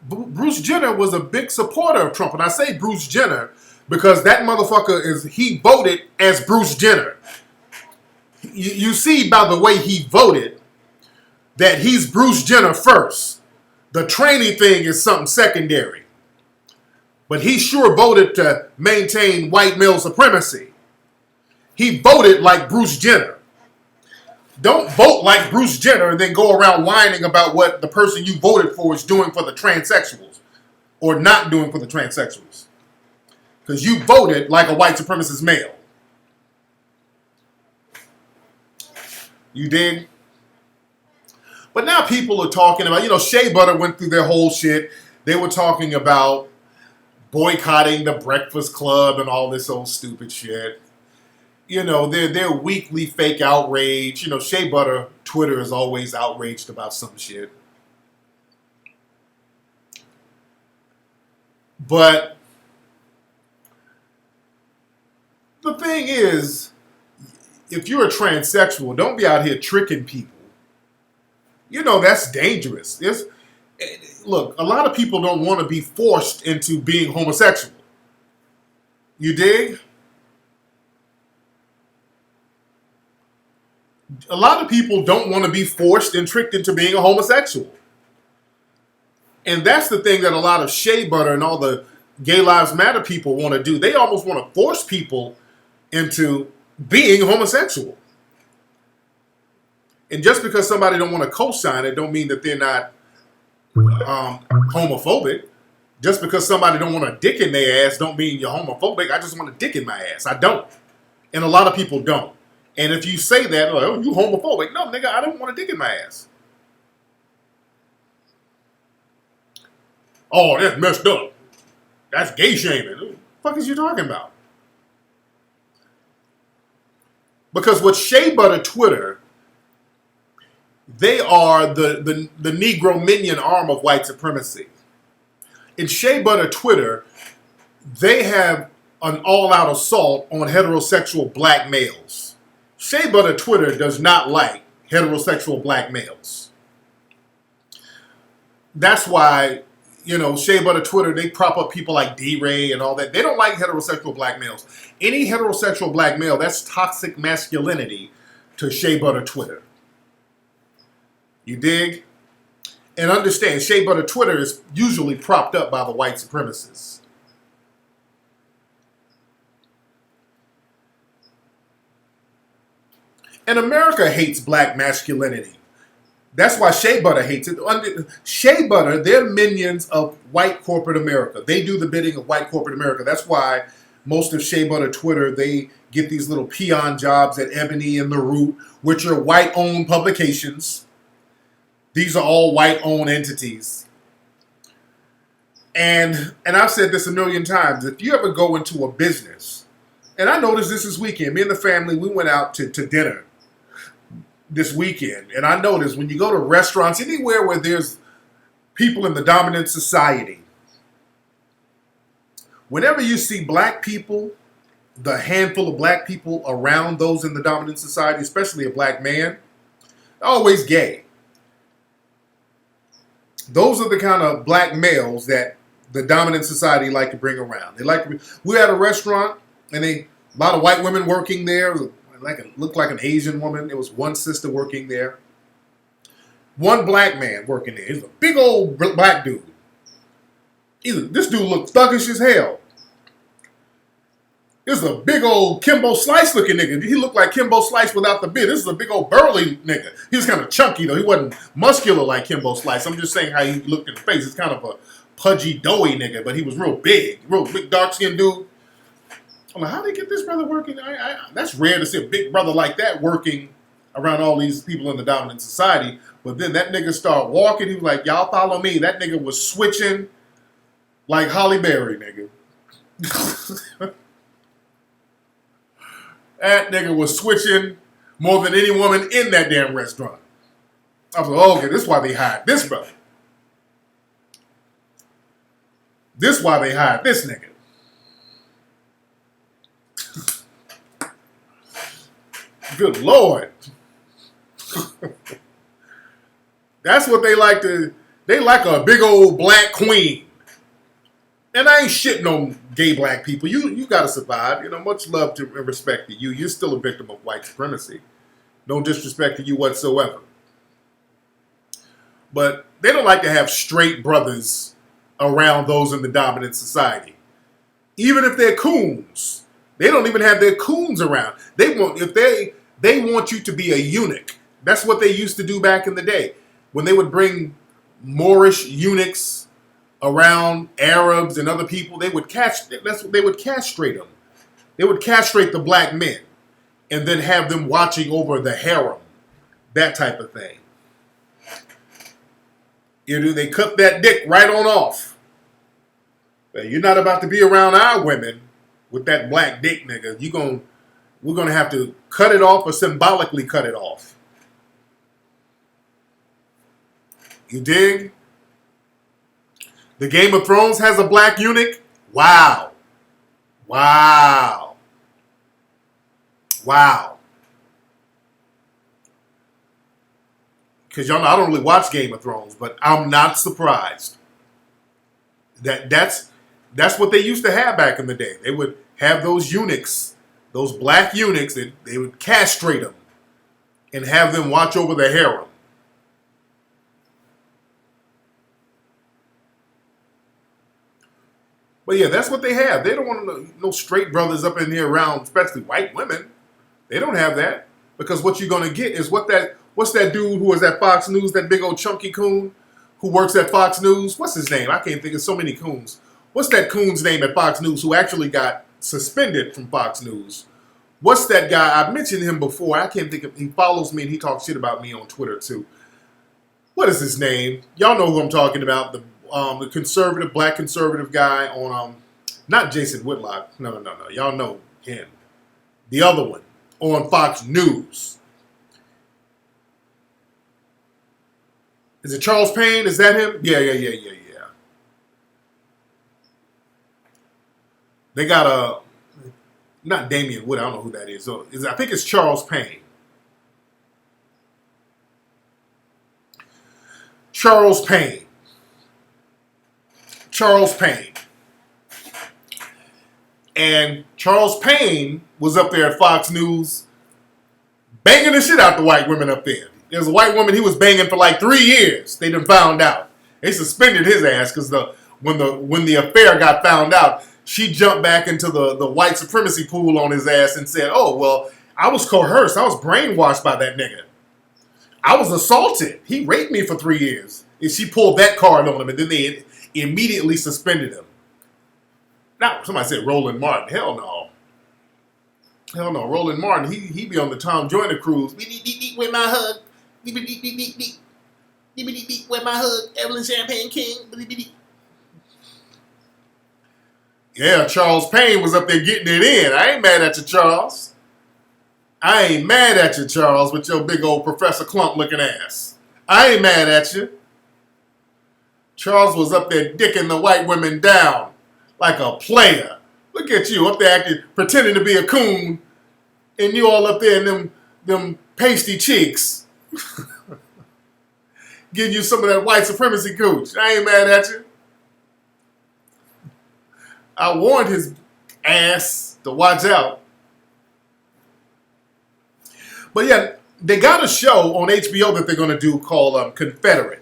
S1: Bruce Jenner was a big supporter of Trump. And I say Bruce Jenner because that motherfucker he voted as Bruce Jenner. You see by the way he voted that he's Bruce Jenner first. The training thing is something secondary. But he sure voted to maintain white male supremacy. He voted like Bruce Jenner. Don't vote like Bruce Jenner and then go around whining about what the person you voted for is doing for the transsexuals or not doing for the transsexuals. Because you voted like a white supremacist male. You dig? But now people are talking about, Shea Butter went through their whole shit. They were talking about boycotting the Breakfast Club and all this old stupid shit. Their weekly fake outrage. Shea Butter Twitter is always outraged about some shit. But the thing is, if you're a transsexual, don't be out here tricking people. That's dangerous. Look, a lot of people don't want to be forced into being homosexual. You dig? A lot of people don't want to be forced and tricked into being a homosexual. And that's the thing that a lot of Shea Butter and all the Gay Lives Matter people want to do. They almost want to force people into being homosexual. And just because somebody don't want to co-sign it don't mean that they're not homophobic. Just because somebody don't want a dick in their ass don't mean you're homophobic. I just want a dick in my ass. I don't. And a lot of people don't. And if you say that, like, oh, you homophobic. No, nigga, I don't want a dick in my ass. Oh, that's messed up. That's gay shaming. What the fuck is you talking about? Because with Shea Butter Twitter, they are the Negro minion arm of white supremacy. In Shea Butter Twitter, they have an all-out assault on heterosexual black males. Shea Butter Twitter does not like heterosexual black males. That's why, Shea Butter Twitter, they prop up people like D-Ray and all that. They don't like heterosexual black males. Any heterosexual black male, that's toxic masculinity to Shea Butter Twitter. You dig? And understand, Shea Butter Twitter is usually propped up by the white supremacists. And America hates black masculinity. That's why Shea Butter hates it. Shea Butter, they're minions of white corporate America. They do the bidding of white corporate America. That's why most of Shea Butter Twitter, they get these little peon jobs at Ebony and The Root, which are white-owned publications. These are all white-owned entities. And I've said this a million times. If you ever go into a business, and I noticed this weekend, me and the family, we went out to dinner this weekend. And I noticed when you go to restaurants, anywhere where there's people in the dominant society, whenever you see black people, the handful of black people around those in the dominant society, especially a black man, always gay. Those are the kind of black males that the dominant society like to bring around. We're at a restaurant and a lot of white women working there. Looked like an Asian woman. There was one sister working there. One black man working there. He's a big old black dude. This dude looked thuggish as hell. This is a big old Kimbo Slice looking nigga. He looked like Kimbo Slice without the beard. This is a big old burly nigga. He was kind of chunky though. He wasn't muscular like Kimbo Slice. I'm just saying how he looked in the face. It's kind of a pudgy, doughy nigga, but he was real big dark-skinned dude. I'm like, how did they get this brother working? That's rare to see a big brother like that working around all these people in the dominant society. But then that nigga started walking. He was like, y'all follow me. That nigga was switching like Holly Berry, nigga. That nigga was switching more than any woman in that damn restaurant. I was like, oh, okay, this is why they hired this brother. This is why they hired this nigga. Good Lord. That's what they like to... They like a big old black queen. And I ain't shitting on gay black people. You gotta survive. You know, much love to and respect to you. You're still a victim of white supremacy. No disrespect to you whatsoever. But they don't like to have straight brothers around those in the dominant society. Even if they're coons. They don't even have their coons around. They want you to be a eunuch. That's what they used to do back in the day. When they would bring Moorish eunuchs around Arabs and other people, they would castrate them. They would castrate the black men and then have them watching over the harem. That type of thing. They cut that dick right on off. You're not about to be around our women with that black dick, nigga. We're gonna have to cut it off or symbolically cut it off. You dig? The Game of Thrones has a black eunuch? Wow. Wow. Wow. Because y'all know I don't really watch Game of Thrones, but I'm not surprised. That's what they used to have back in the day. They would have those eunuchs, those black eunuchs, and they would castrate them and have them watch over the harem. But yeah, that's what they have. They don't want no straight brothers up in here around, especially white women. They don't have that. Because what you're going to get is what's that dude who was at Fox News, that big old chunky coon who works at Fox News? What's his name? I can't think of so many coons. What's that coon's name at Fox News who actually got suspended from Fox News? What's that guy? I've mentioned him before. I can't think of. He follows me and he talks shit about me on Twitter too. What is his name? Y'all know who I'm talking about. The conservative, black conservative guy on, not Jason Whitlock. No. Y'all know him. The other one on Fox News. Is it Charles Payne? Is that him? Yeah. They got not Damian Wood. I don't know who that is. So I think it's Charles Payne. Charles Payne. And Charles Payne was up there at Fox News banging the shit out the white women up there. There's a white woman he was banging for like 3 years. They done found out. They suspended his ass because when the affair got found out, she jumped back into the white supremacy pool on his ass and said, oh, well, I was coerced. I was brainwashed by that nigga. I was assaulted. He raped me for 3 years. And she pulled that card on him, and then they immediately suspended him. Now, somebody said Roland Martin. Hell no. Roland Martin, he be on the Tom Joyner cruise. With my hug. With my hug. Evelyn Champagne King. Yeah, Charles Payne was up there getting it in. I ain't mad at you, Charles. With your big old Professor Clump looking ass. I ain't mad at you. Charles was up there dicking the white women down like a player. Look at you up there acting, pretending to be a coon, and you all up there in them pasty cheeks. Give you some of that white supremacy cooch. I ain't mad at you. I warned his ass to watch out. But yeah, they got a show on HBO that they're going to do called Confederate.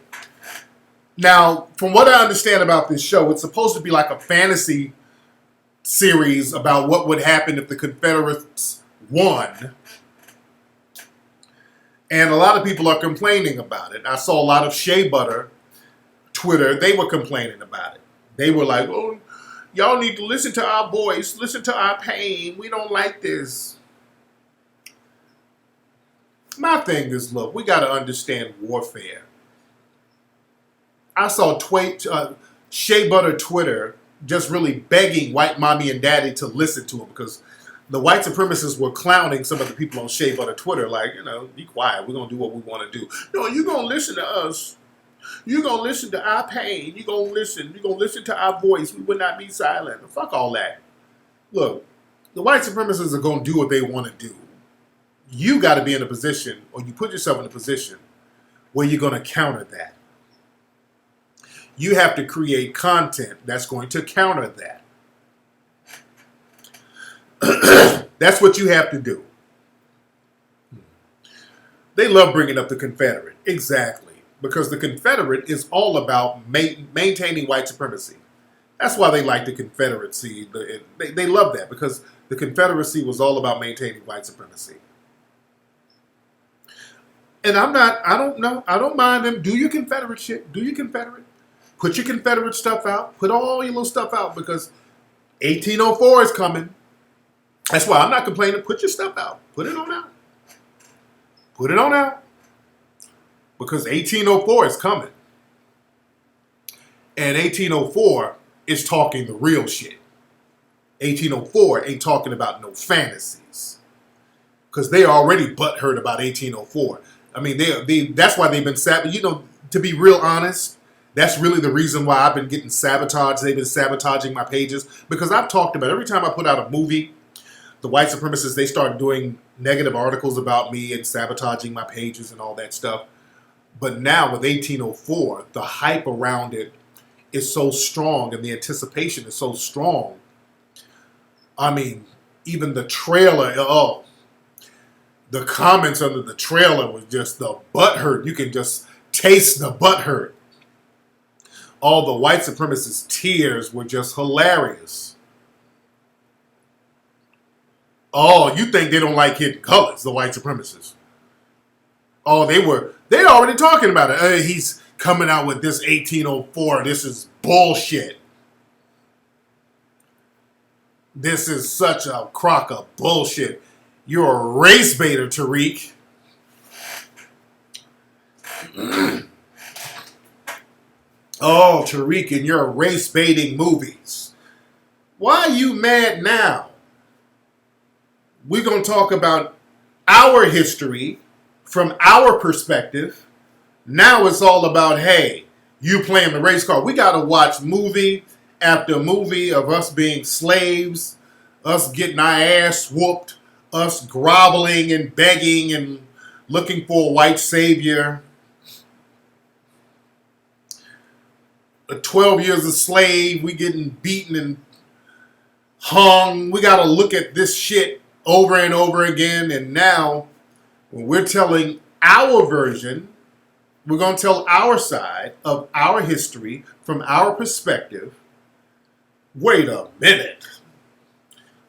S1: Now, from what I understand about this show, it's supposed to be like a fantasy series about what would happen if the Confederates won. And a lot of people are complaining about it. I saw a lot of Shea Butter Twitter. They were complaining about it. They were like, oh, y'all need to listen to our voice. Listen to our pain. We don't like this. My thing is, look, we got to understand warfare. I saw Shea Butter Twitter just really begging white mommy and daddy to listen to him because the white supremacists were clowning some of the people on Shea Butter Twitter, like, be quiet. We're going to do what we want to do. No, you're going to listen to us. You're going to listen to our pain. You're going to listen. You're going to listen to our voice. We will not be silent. Fuck all that. Look, the white supremacists are going to do what they want to do. You got to be in a position, or you put yourself in a position where you're going to counter that. You have to create content that's going to counter that. That's what you have to do. They love bringing up the Confederate. Exactly. Because the Confederate is all about maintaining white supremacy. That's why they like the Confederacy. They love that because the Confederacy was all about maintaining white supremacy. And I don't mind them. Do your Confederate shit. Do your Confederate. Put your Confederate stuff out. Put all your little stuff out because 1804 is coming. That's why I'm not complaining. Put your stuff out. Put it on out. Put it on out. Because 1804 is coming. And 1804 is talking the real shit. 1804 ain't talking about no fantasies. Because they already butthurt about 1804. I mean, that's why they've been to be real honest, that's really the reason why I've been getting sabotaged. They've been sabotaging my pages. Because I've talked about every time I put out a movie, the white supremacists, they start doing negative articles about me and sabotaging my pages and all that stuff. But now with 1804, the hype around it is so strong and the anticipation is so strong. I mean, even the trailer, the comments under the trailer was just the butthurt. You can just taste the butthurt. All the white supremacists' tears were just hilarious. Oh, you think they don't like hitting colors, the white supremacists? Oh, they're already talking about it. He's coming out with this 1804. This is bullshit. This is such a crock of bullshit. You're a race baiter, Tariq. Oh, Tariq, and your race baiting movies. Why are you mad now? We're going to talk about our history from our perspective. Now it's all about, hey, you playing the race card. We got to watch movie after movie of us being slaves, us getting our ass whooped, us groveling and begging and looking for a white savior. 12 years a slave, we getting beaten and hung. We got to look at this shit over and over again. And now, when we're telling our version, we're going to tell our side of our history from our perspective. Wait a minute.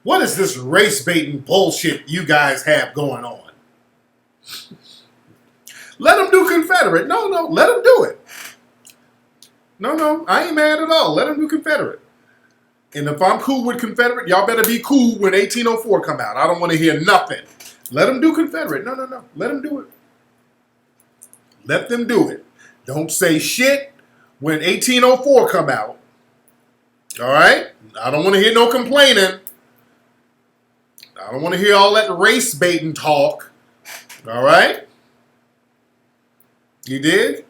S1: What is this race baiting bullshit you guys have going on? Let them do Confederate. No, let them do it. No, I ain't mad at all. Let them do Confederate. And if I'm cool with Confederate, y'all better be cool when 1804 come out. I don't want to hear nothing. Let them do Confederate. No. Let them do it. Let them do it. Don't say shit when 1804 come out. All right? I don't want to hear no complaining. I don't want to hear all that race baiting talk. All right? You dig?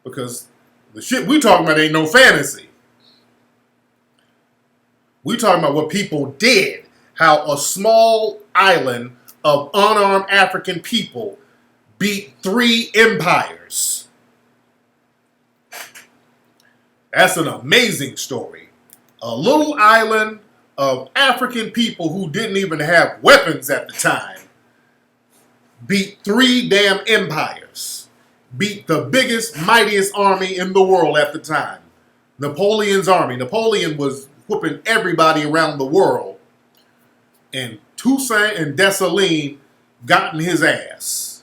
S1: Because the shit we talking about ain't no fantasy. We talking about what people did. How a small island of unarmed African people beat 3 empires. That's an amazing story. A little island of African people who didn't even have weapons at the time beat 3 damn empires. Beat the biggest, mightiest army in the world at the time. Napoleon's army. Napoleon was whooping everybody around the world. And Toussaint and Dessalines got in his ass.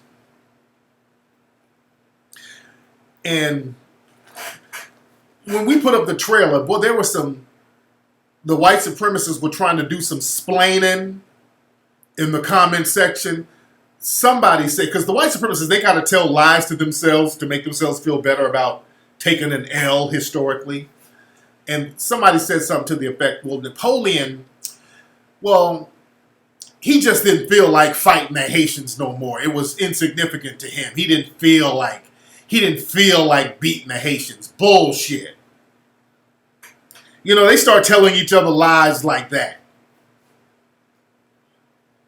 S1: And when we put up the trailer, boy, there was the white supremacists were trying to do some splaining in the comment section. Somebody said, because the white supremacists, they got to tell lies to themselves to make themselves feel better about taking an L historically. And somebody said something to the effect, well, Napoleon Well, he just didn't feel like fighting the Haitians no more. It was insignificant to him. He didn't feel like beating the Haitians. Bullshit. You know, they start telling each other lies like that.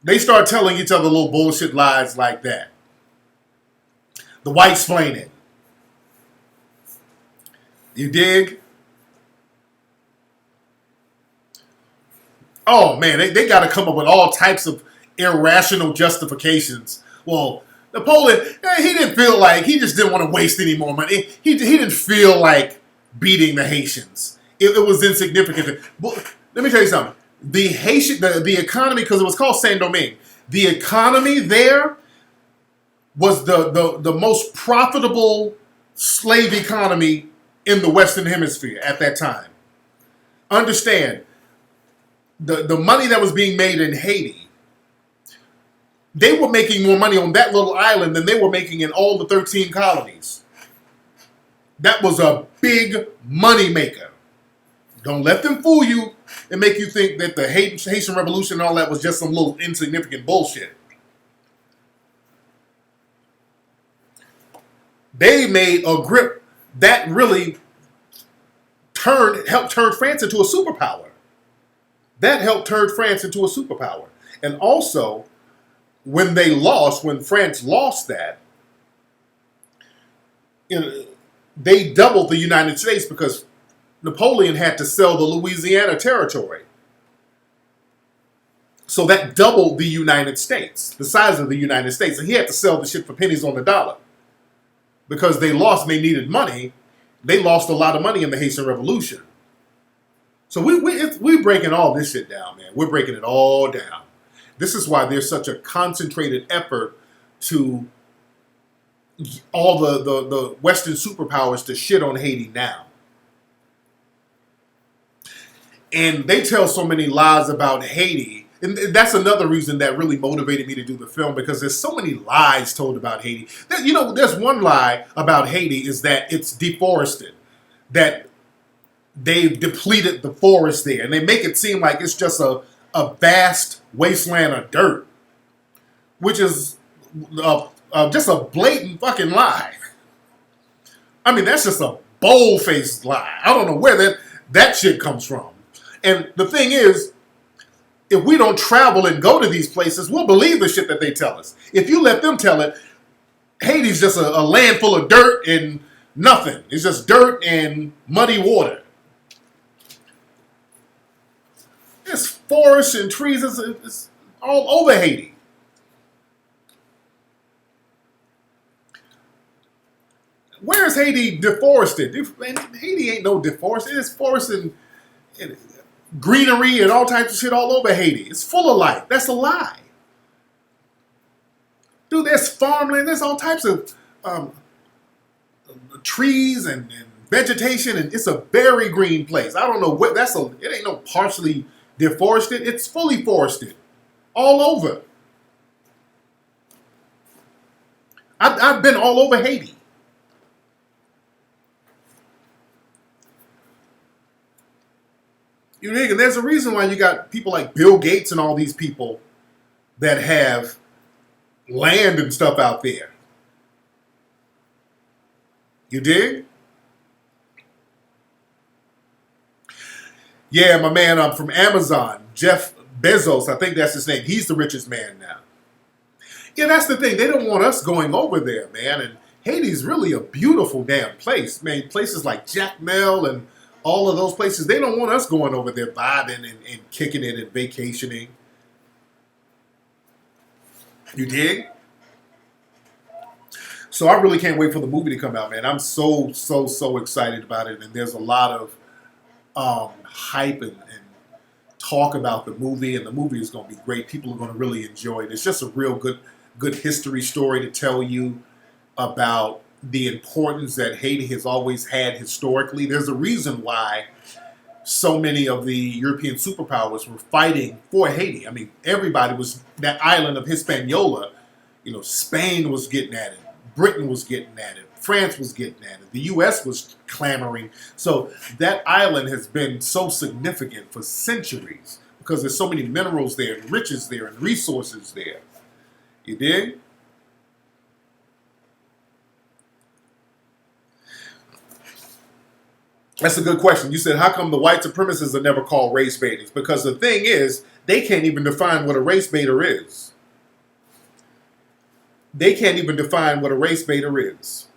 S1: They start telling each other little bullshit lies like that. The whites explain it. You dig? Oh man, they got to come up with all types of irrational justifications. Well, Napoleon, he just didn't want to waste any more money. He didn't feel like beating the Haitians. It was insignificant. But let me tell you something. The economy, because it was called Saint Domingue, the economy there was the most profitable slave economy in the Western Hemisphere at that time. Understand, the money that was being made in Haiti, they were making more money on that little island than they were making in all the 13 colonies. That was a big money maker. Don't let them fool you and make you think that the Haitian Revolution and all that was just some little insignificant bullshit. They made a grip that really helped turn France into a superpower. That helped turn France into a superpower. And also, when France lost that, they doubled the United States because Napoleon had to sell the Louisiana territory. So that doubled the United States, the size of the United States. And he had to sell the shit for pennies on the dollar. Because they lost and they needed money. They lost a lot of money in the Haitian Revolution. So we're breaking all this shit down, man. We're breaking it all down. This is why there's such a concentrated effort to all the Western superpowers to shit on Haiti now. And they tell so many lies about Haiti. And that's another reason that really motivated me to do the film, because there's so many lies told about Haiti. There's one lie about Haiti is that it's deforested. That they've depleted the forest there. And they make it seem like it's just a vast wasteland of dirt. Which is just a blatant fucking lie. I mean, that's just a bold-faced lie. I don't know where that shit comes from. And the thing is, if we don't travel and go to these places, we'll believe the shit that they tell us. If you let them tell it, Haiti's just a land full of dirt and nothing. It's just dirt and muddy water. There's forests and trees. It's all over Haiti. Where is Haiti deforested? Haiti ain't no deforested. It's forest and greenery and all types of shit all over Haiti. It's full of life. That's a lie. Dude, there's farmland. There's all types of trees and vegetation, and it's a very green place. I don't know what it ain't no partially deforested. It's fully forested all over. I've been all over Haiti. You dig? And there's a reason why you got people like Bill Gates and all these people that have land and stuff out there. You dig? Yeah, my man from Amazon, Jeff Bezos, I think that's his name. He's the richest man now. Yeah, that's the thing. They don't want us going over there, man. And Haiti's really a beautiful damn place. Man, places like Jacmel and all of those places, they don't want us going over there vibing and kicking it and vacationing. You dig? So I really can't wait for the movie to come out, man. I'm so excited about it. And there's a lot of hype and talk about the movie. And the movie is going to be great. People are going to really enjoy it. It's just a real good history story to tell you about the importance that Haiti has always had historically. There's a reason why so many of the European superpowers were fighting for Haiti. I mean, everybody was, that island of Hispaniola, Spain was getting at it, Britain was getting at it, France was getting at it, the U.S. was clamoring. So that island has been so significant for centuries. because there's so many minerals there and riches there and resources there. You dig? That's a good question. You said, how come the white supremacists are never called race baiters? Because the thing is, they can't even define what a race baiter is. They can't even define what a race baiter is.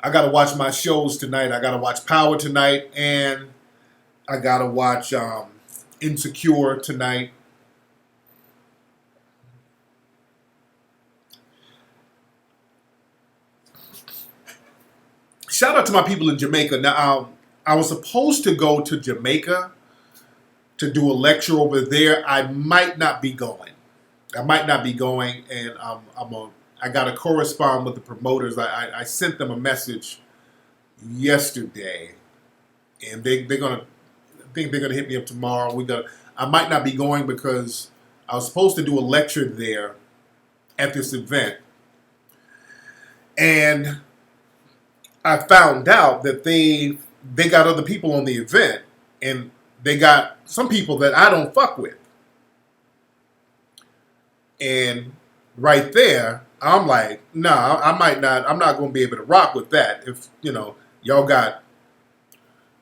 S1: I got to watch my shows tonight. I got to watch Power tonight, and I got to watch Insecure tonight. Shout out to my people in Jamaica. Now, I was supposed to go to Jamaica to do a lecture over there. I might not be going. And I got to correspond with the promoters. I sent them a message yesterday, and I think they're gonna hit me up tomorrow. I might not be going because I was supposed to do a lecture there at this event, and I found out that they got other people on the event, and they got some people that I don't fuck with. And right there, I'm like, nah, I'm not going to be able to rock with that if, y'all got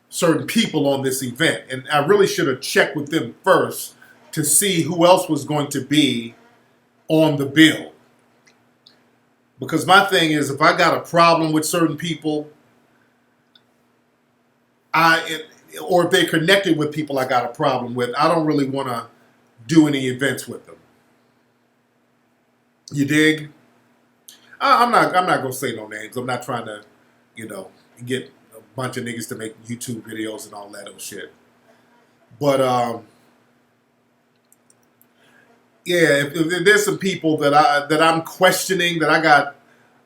S1: certain people on this event. And I really should have checked with them first to see who else was going to be on the bill. Because my thing is, if I got a problem with certain people, or if they're connected with people I got a problem with, I don't really want to do any events with them. You dig? I'm not gonna say no names. I'm not trying to, get a bunch of niggas to make YouTube videos and all that old shit. But yeah, if there's some people that I'm questioning, that I got,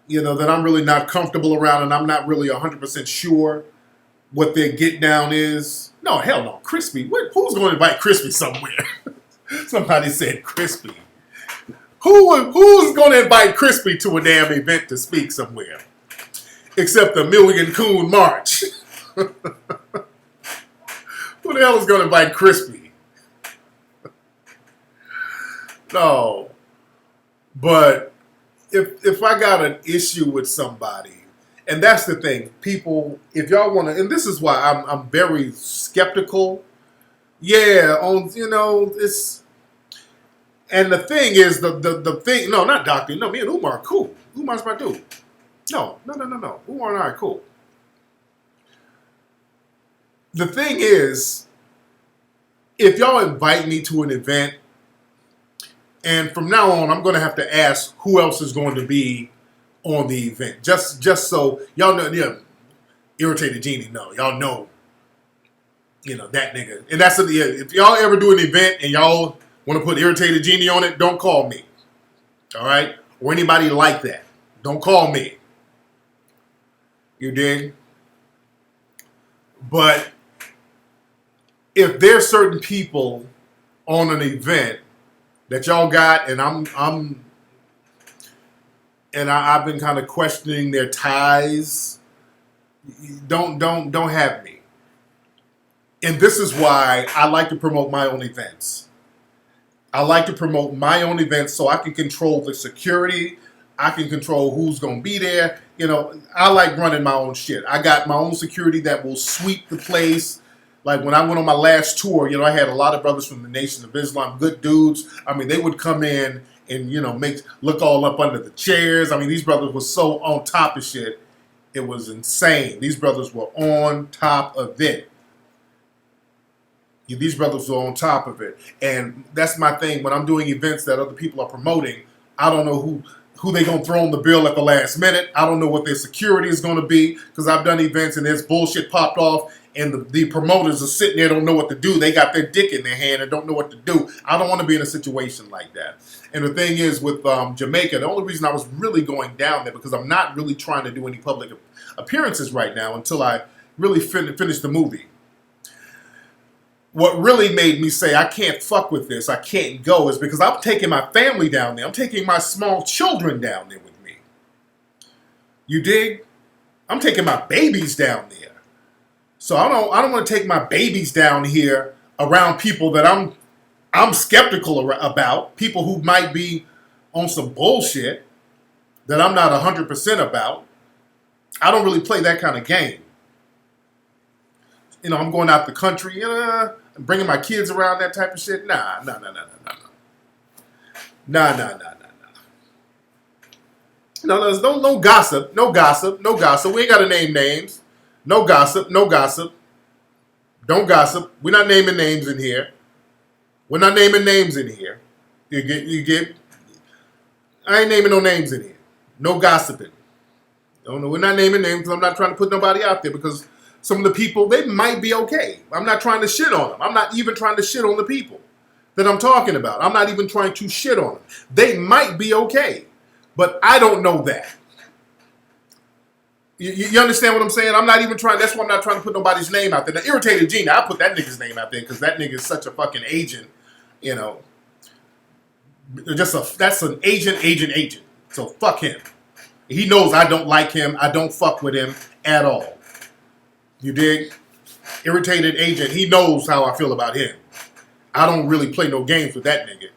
S1: that I'm really not comfortable around, and I'm not really 100% sure what their get down is. No, hell no, Crispy. Who's going to invite Crispy somewhere? Somebody said Crispy. Who's going to invite Crispy to a damn event to speak somewhere? Except the Million Coon March. Who the hell is going to invite Crispy? No. But if I got an issue with somebody, and that's the thing, people, if y'all want to, and this is why I'm very skeptical. Yeah, it's. And the thing is, the thing, no, not Doctor. No, me and Umar are cool. Umar's my dude. No. Umar and I are cool. The thing is, if y'all invite me to an event, and from now on, I'm going to have to ask who else is going to be on the event. Just so y'all know, Irritated Genie, no. Y'all know, that nigga. And that's, if y'all ever do an event and y'all want to put Irritated Genie on it, don't call me. All right? Or anybody like that. Don't call me. You dig? But if there's certain people on an event that y'all got, and I've been kind of questioning their ties, don't have me. And this is why I like to promote my own events. I like to promote my own events so I can control the security. I can control who's going to be there. I like running my own shit. I got my own security that will sweep the place. Like when I went on my last tour, I had a lot of brothers from the Nation of Islam, good dudes. I mean, they would come in and, look all up under the chairs. I mean, these brothers were so on top of shit. It was insane. These brothers were on top of it. These brothers are on top of it. And that's my thing. When I'm doing events that other people are promoting, I don't know who they going to throw on the bill at the last minute. I don't know what their security is going to be, because I've done events and there's bullshit popped off and the promoters are sitting there, don't know what to do. They got their dick in their hand and don't know what to do. I don't want to be in a situation like that. And the thing is with Jamaica, the only reason I was really going down there, because I'm not really trying to do any public appearances right now until I really finish the movie. What really made me say I can't fuck with this, I can't go, is because I'm taking my family down there. I'm taking my small children down there with me. You dig? I'm taking my babies down there. So I don't want to take my babies down here around people that I'm skeptical about, people who might be on some bullshit that I'm not 100% about. I don't really play that kind of game. You know, I'm going out the country, and bringing my kids around, that type of shit. Nah. No, there's no gossip. No gossip. We ain't got to name names. No gossip. Don't gossip. We're not naming names in here. You get. I ain't naming no names in here. No gossiping. No, we're not naming names because I'm not trying to put nobody out there because some of the people, they might be okay. I'm not trying to shit on them. I'm not even trying to shit on the people that I'm talking about. I'm not even trying to shit on them. They might be okay, but I don't know that. You understand what I'm saying? I'm not even trying. That's why I'm not trying to put nobody's name out there. The irritated Gina, I put that nigga's name out there because that nigga is such a fucking agent. You know, that's an agent. So fuck him. He knows I don't like him. I don't fuck with him at all. You dig? Irritated agent. He knows how I feel about him. I don't really play no games with that nigga.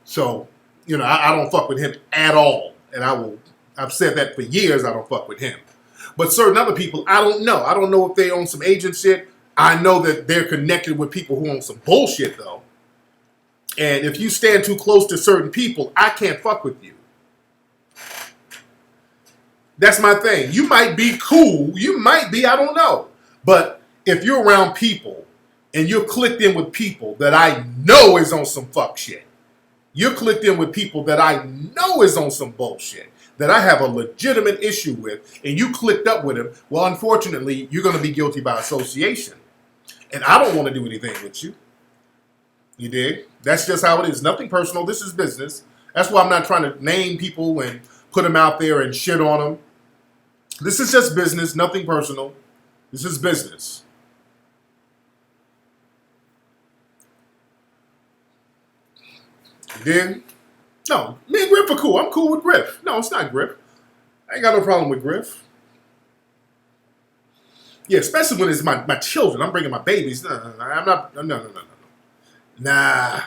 S1: So, you know, I don't fuck with him at all. And I've said that for years, I don't fuck with him. But certain other people, I don't know. I don't know if they own some agent shit. I know that they're connected with people who own some bullshit, though. And if you stand too close to certain people, I can't fuck with you. That's my thing. You might be cool. You might be, I don't know. But if you're around people and you're clicked in with people that I know is on some fuck shit, you're clicked in with people that I know is on some bullshit, that I have a legitimate issue with, and you clicked up with him, well, unfortunately, you're going to be guilty by association. And I don't want to do anything with you. You dig? That's just how it is. Nothing personal. This is business. That's why I'm not trying to name people and put them out there and shit on them. This is just business, nothing personal. This is business. You dig? No, me and Griff are cool. I'm cool with Griff. No, it's not Griff. I ain't got no problem with Griff. Yeah, especially when it's my children. I'm bringing my babies. No, I'm not. No. Nah.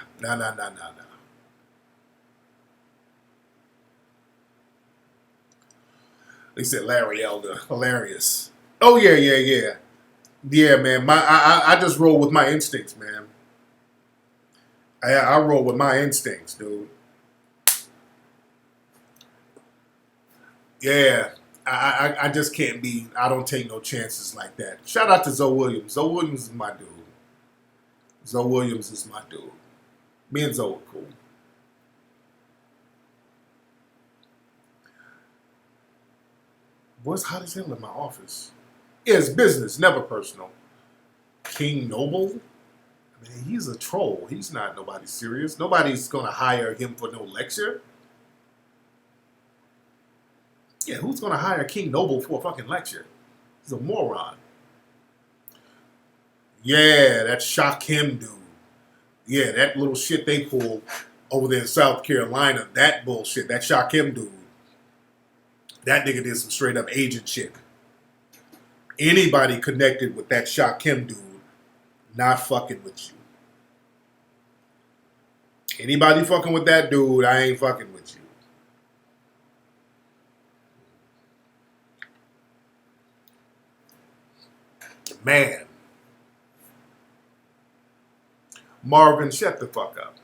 S1: They said Larry Elder. Hilarious. Oh, yeah. Yeah, man. I just roll with my instincts, man. I roll with my instincts, dude. Yeah. I just can't be, I don't take no chances like that. Shout out to Zoe Williams. Zoe Williams is my dude. Me and Zoe are cool. Boy, it's hot as hell in my office. Yeah, it's business, never personal. King Noble? Man, he's a troll. He's not nobody serious. Nobody's going to hire him for no lecture. Yeah, who's going to hire King Noble for a fucking lecture? He's a moron. Yeah, that Shock Him dude. Yeah, that little shit they pulled over there in South Carolina, that bullshit, that Shock Him dude. That nigga did some straight up agent shit. Anybody connected with that Shock Him dude, not fucking with you. Anybody fucking with that dude, I ain't fucking with you. Man. Marvin, shut the fuck up.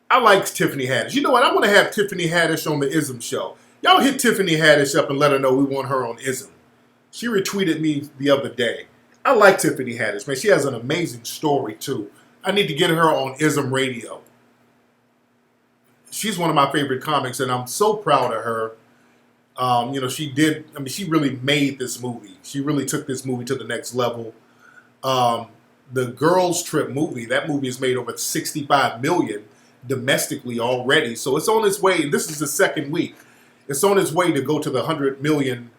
S1: I like Tiffany Haddish. You know what? I want to have Tiffany Haddish on the ISM show. Y'all hit Tiffany Haddish up and let her know we want her on ISM. She retweeted me the other day. I like Tiffany Haddish, man. She has an amazing story, too. I need to get her on ISM Radio. She's one of my favorite comics, and I'm so proud of her. She really made this movie. She really took this movie to the next level. The Girls Trip movie, that movie has made over $65 million domestically already. So it's on its way. This is the second week. It's on its way to go to the $100 million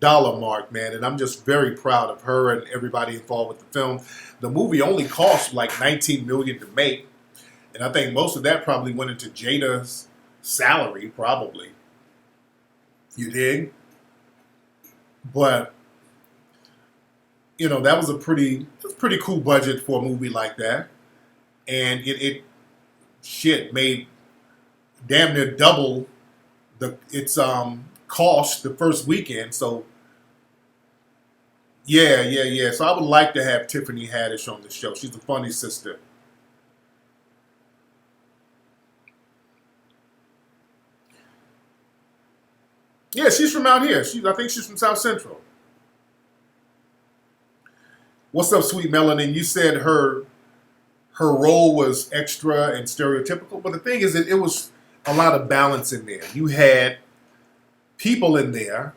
S1: mark, man. And I'm just very proud of her and everybody involved with the film. The movie only cost like $19 million to make. And I think most of that probably went into Jada's salary, probably. You dig? But that was a pretty cool budget for a movie like that, and it shit made damn near double its cost the first weekend. So yeah. So I would like to have Tiffany Haddish on the show. She's a funny sister. Yeah, she's from out here. I think she's from South Central. What's up, sweet Melanin? You said her role was extra and stereotypical, but the thing is that it was a lot of balance in there. You had people in there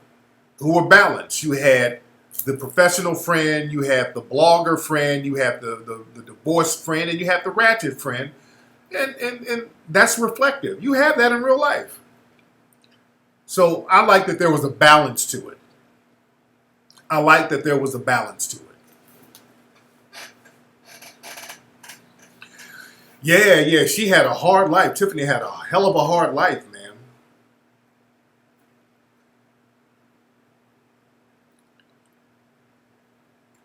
S1: who were balanced. You had the professional friend, you had the blogger friend, you had the divorced friend, and you had the ratchet friend, and that's reflective. You have that in real life. So I like that there was a balance to it. Yeah, she had a hard life. Tiffany had a hell of a hard life, man.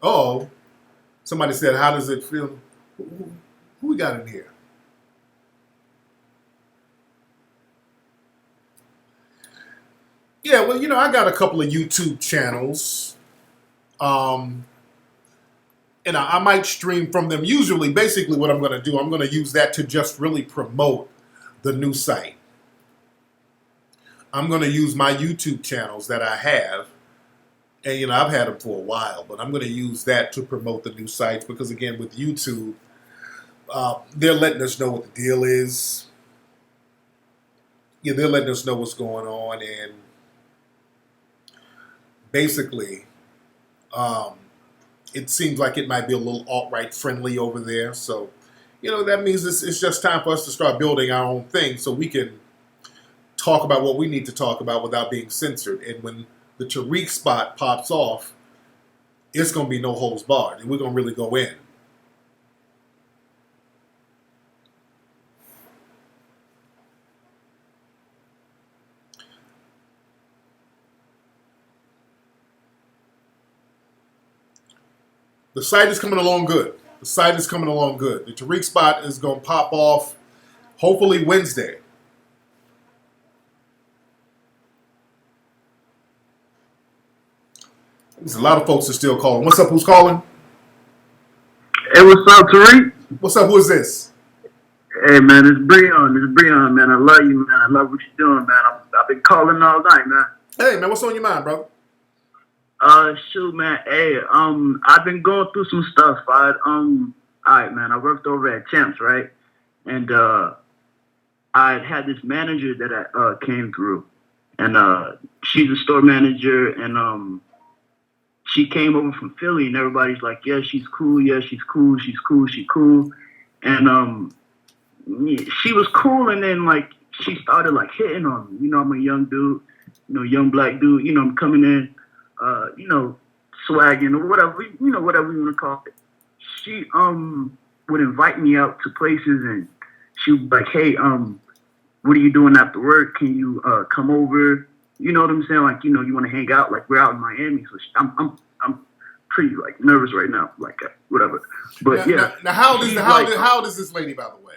S1: Uh-oh. Somebody said, how does it feel? Who we got in here? Yeah, well, I got a couple of YouTube channels. And I might stream from them. Usually, basically what I'm going to do, I'm going to use that to just really promote the new site. I'm going to use my YouTube channels that I have. And, I've had them for a while, but I'm going to use that to promote the new sites because, again, with YouTube, they're letting us know what the deal is. Yeah, they're letting us know what's going on. And basically, it seems like it might be a little alt-right friendly over there. So, that means it's just time for us to start building our own thing so we can talk about what we need to talk about without being censored. And when the Tariq spot pops off, it's going to be no holds barred. And we're going to really go in. The site is coming along good. The Tariq spot is going to pop off hopefully Wednesday. There's a lot of folks are still calling. What's up? Who's calling?
S5: Hey, what's up, Tariq?
S1: What's up? Who is this?
S5: Hey, man, it's Breon, man. I love you, man. I love what you're doing, man. I've been calling all night, man.
S1: Hey, man, what's on your mind, brother?
S5: Shoot, man. Hey, I've been going through some stuff. All right, man. I worked over at Champs, right? And I had this manager that I came through, and she's a store manager, and she came over from Philly, and everybody's like, yeah, she's cool. Yeah, she's cool. And she was cool, and then like she started like hitting on me. I'm a young dude, young black dude. I'm coming in, swagging or whatever, whatever you want to call it. She would invite me out to places, and she would be like, hey, what are you doing after work? Can you come over? You know what I'm saying? Like, you want to hang out? Like, we're out in Miami, so I'm pretty like nervous right now, like whatever. But
S1: now how old is this lady, by the way?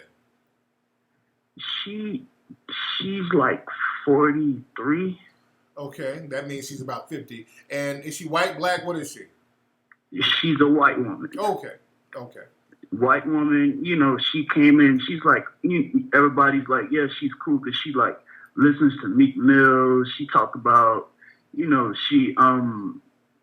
S5: She's like 43.
S1: Okay, that means she's about 50. And is she white, black? What is she?
S5: She's a white woman.
S1: Okay.
S5: White woman. She came in. She's like, everybody's like, yeah, she's cool because she like listens to Meek Mill. She talked about, she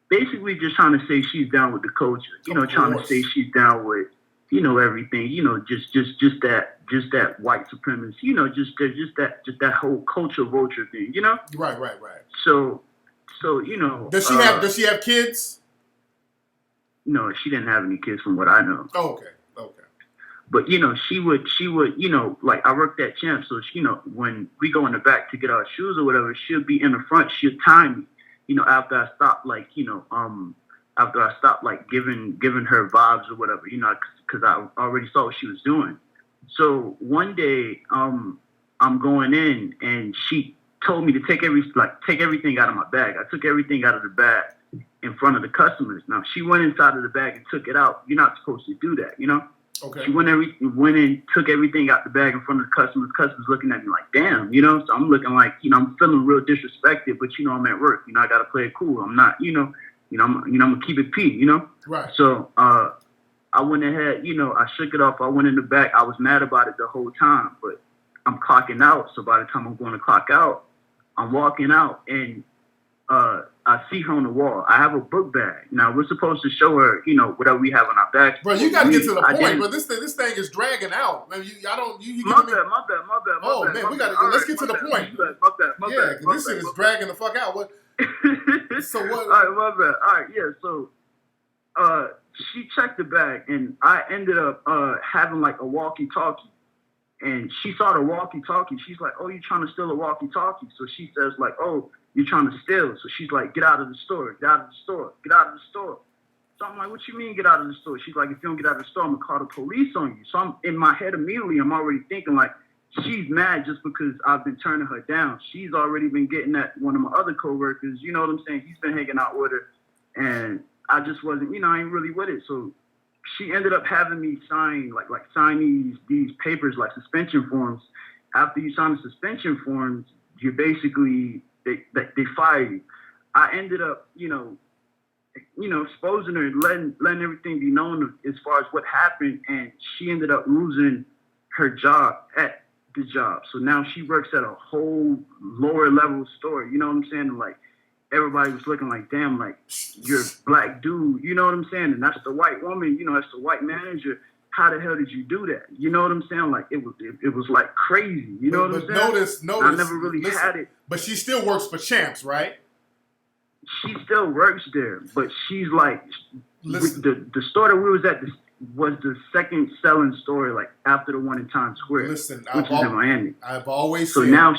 S5: basically just trying to say she's down with the culture. Trying to say she's down with, everything. Just that white supremacy. Just that whole culture vulture thing.
S1: Right.
S5: So
S1: Does she have kids?
S5: No, she didn't have any kids from what I know.
S1: Oh, okay.
S5: But she would, like I worked at Champ, so she, when we go in the back to get our shoes or whatever, she'll be in the front. She'll time me, after I stop, giving her vibes or whatever, because I already saw what she was doing. So one day, I'm going in, and she told me to take everything out of my bag. I took everything out of the bag in front of the customers. Now she went inside of the bag and took it out. You're not supposed to do that, you know?
S1: Okay.
S5: She went in, took everything out the bag in front of the customers. Customers looking at me like, damn, you know? So I'm looking like, you know, I'm feeling real disrespected, but you know, I'm at work. You know, I gotta play it cool. I'm not, I'm gonna keep it P, you know?
S1: Right.
S5: So I went ahead, you know, I shook it off. I went in the back. I was mad about it the whole time, but I'm clocking out. So by the time I'm going to clock out, I'm walking out and I see her on the wall. I have a book bag. Now we're supposed to show her, you know, whatever we have on our bags.
S1: Bro, you got to get to the point. But this thing is dragging out. Man,
S5: My bad.
S1: Oh man, we got to. Let's get to the point.
S5: My bad.
S1: This shit is dragging the fuck out. What? So what?
S5: All right, my bad. All right, yeah. So, she checked the bag, and I ended up having like a walkie-talkie. And she saw the walkie-talkie. She's like, "Oh, you trying to steal a walkie-talkie?" So she says, like, "Oh, you're trying to steal." So she's like, "Get out of the store. Get out of the store. Get out of the store." So I'm like, "What you mean, get out of the store?" She's like, "If you don't get out of the store, I'm gonna call the police on you." So I'm in my head immediately. I'm already thinking like, she's mad just because I've been turning her down. She's already been getting at one of my other coworkers. You know what I'm saying? He's been hanging out with her, and I just wasn't, you know, I ain't really with it. So she ended up having me sign these papers like suspension forms. After you sign the suspension forms, you basically they fire you. I ended up, you know, exposing her and letting everything be known as far as what happened, and she ended up losing her job at the job. So now she works at a whole lower level store. You know what I'm saying? And like everybody was looking like, damn, like you're a black dude. You know what I'm saying? And that's the white woman. You know, that's the white manager. How the hell did you do that? You know what I'm saying? Like it was like crazy. You know what I'm saying?
S1: Notice.
S5: I never really had it.
S1: But she still works for Champs, right?
S5: She still works there, but she's like the store that we was at was the second selling store, like after the one in Times Square, which is in Miami.
S1: I've always
S5: said, now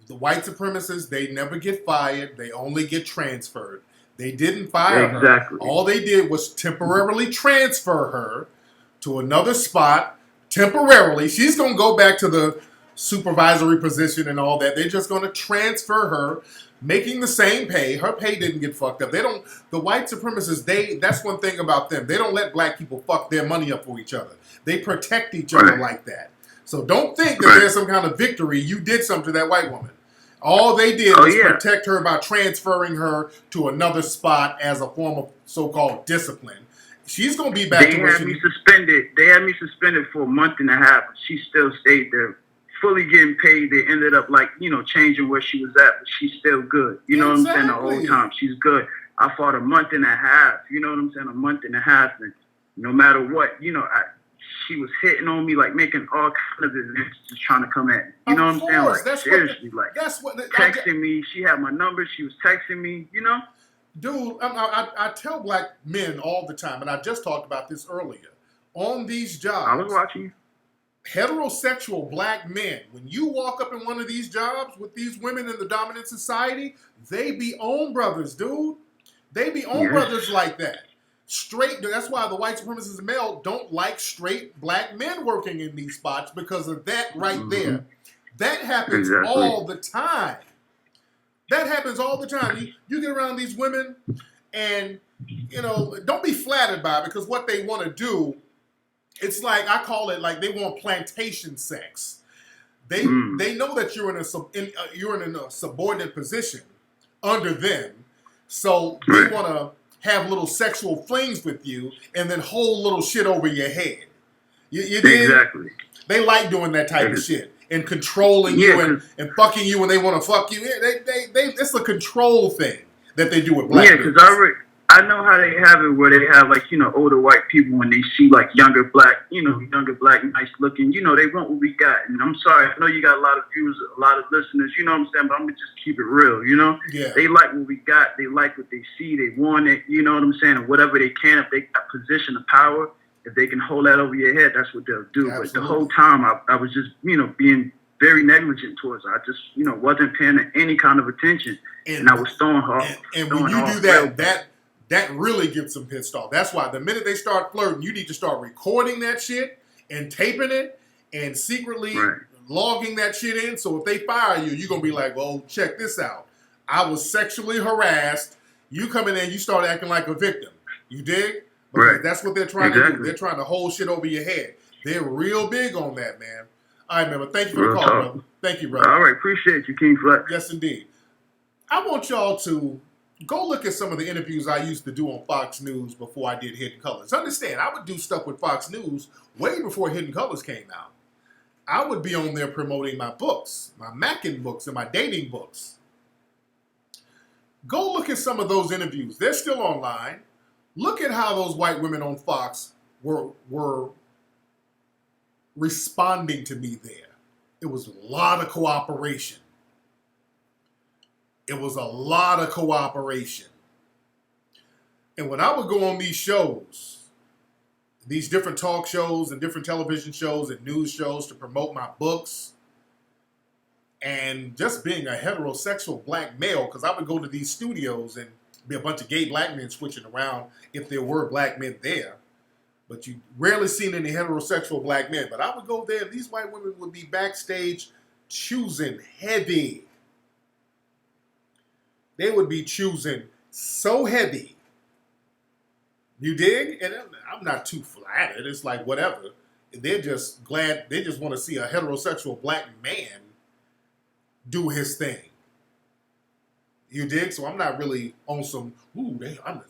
S5: the
S1: white supremacists, they never get fired; they only get transferred. They didn't fire her. All they did was temporarily transfer her to another spot temporarily. She's gonna go back to the supervisory position and all that. They're just gonna transfer her, making the same pay. Her pay didn't get fucked up. The white supremacists, that's one thing about them. They don't let black people fuck their money up for each other. They protect each other like that. So don't think that there's some kind of victory. You did something to that white woman. All they did was protect her by transferring her to another spot as a form of so-called discipline. She's going to be back to where she...
S5: They had me suspended for a month and a half. She still stayed there, fully getting paid. They ended up, like, you know, changing where she was at, but she's still good. You know what I'm saying? The whole time, she's good. I fought a month and a half. You know what I'm saying? A month and a half. And no matter what, you know, she was hitting on me, like making all kind of events, just trying to come at me. You know what I'm saying? Like, seriously, texting me. She had my number. She was texting me, you know?
S1: Dude, I tell black men all the time, and I just talked about this earlier. On these jobs,
S5: I was watching you.
S1: Heterosexual black men, when you walk up in one of these jobs with these women in the dominant society, they be own brothers, dude. They be own brothers like that. Straight, that's why the white supremacists and male don't like straight black men working in these spots, because of that right there. That happens all the time. That happens all the time. You get around these women and, you know, don't be flattered by it, because what they want to do, it's like, I call it like they want plantation sex. They know that you're in a subordinate position under them, so they want to have little sexual flings with you and then hold little shit over your head. You did?
S5: Exactly.
S1: They like doing that type of shit and controlling you and fucking you when they want to fuck you. It's a control thing that they do with black people.
S5: Yeah, because I know how they have it, where they have, like, you know, older white people, when they see like younger black, nice looking, you know, they want what we got. And I'm sorry, I know you got a lot of viewers, a lot of listeners, you know what I'm saying, but I'm gonna just keep it real, you know?
S1: Yeah.
S5: They like what we got, they like what they see, they want it, you know what I'm saying? And whatever they can, if they got position of power, if they can hold that over your head, that's what they'll do. Absolutely. But the whole time I was just, you know, being very negligent towards her. I just, you know, wasn't paying any kind of attention. And I was throwing her off.
S1: And when you do that really gets them pissed off. That's why the minute they start flirting, you need to start recording that shit and taping it and secretly logging that shit in. So if they fire you, you're going to be like, well, check this out. I was sexually harassed. You come in there and you start acting like a victim. You dig? Because
S2: Right.
S1: that's what they're trying to do.
S2: Exactly.
S1: They're trying to hold shit over your head. They're real big on that, man. All right, man. But thank you for
S2: Real
S1: the call,
S2: talk.
S1: brother. Thank you, brother.
S2: All right, appreciate you, King Flex.
S1: Yes, indeed. I want y'all to go look at some of the interviews I used to do on Fox News before I did Hidden Colors. Understand, I would do stuff with Fox News way before Hidden Colors came out. I would be on there promoting my books, my Mackin books and my dating books. Go look at some of those interviews. They're still online. Look at how those white women on Fox were responding to me there. It was a lot of cooperation. It was a lot of cooperation. And when I would go on these shows, these different talk shows and different television shows and news shows to promote my books, and just being a heterosexual black male, because I would go to these studios and be a bunch of gay black men switching around if there were black men there. But you rarely seen any heterosexual black men. But I would go there and these white women would be backstage choosing heavy. They would be choosing so heavy. You dig? And I'm not too flattered. It's like whatever. They're just glad. They just want to see a heterosexual black man do his thing. You dig? So I'm not really on some, I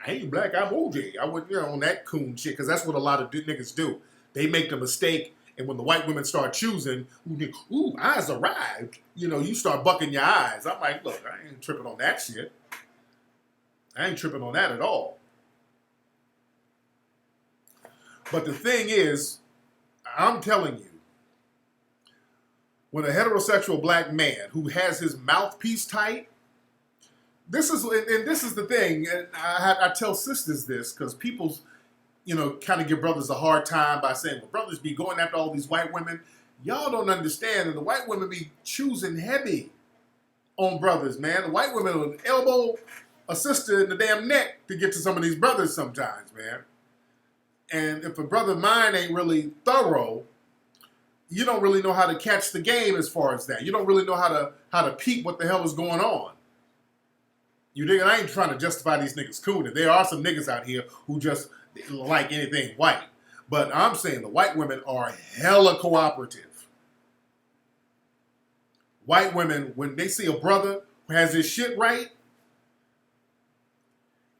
S1: ain't black, I'm OJ. I wouldn't, on that coon shit, because that's what a lot of niggas do. They make the mistake, and when the white women start choosing, eyes arrived, you start bucking your eyes. I'm like, look, I ain't tripping on that shit. I ain't tripping on that at all. But the thing is, I'm telling you, when a heterosexual black man who has his mouthpiece tight, this is the thing, and I tell sisters this because people, kind of give brothers a hard time by saying, well, brothers be going after all these white women. Y'all don't understand that the white women be choosing heavy on brothers, man. The white women will elbow a sister in the damn neck to get to some of these brothers sometimes, man. And if a brother of mine ain't really thorough, you don't really know how to catch the game as far as that. You don't really know how to peep what the hell is going on. You dig? And I ain't trying to justify these niggas cooning. There are some niggas out here who just like anything white. But I'm saying the white women are hella cooperative. White women, when they see a brother who has his shit right,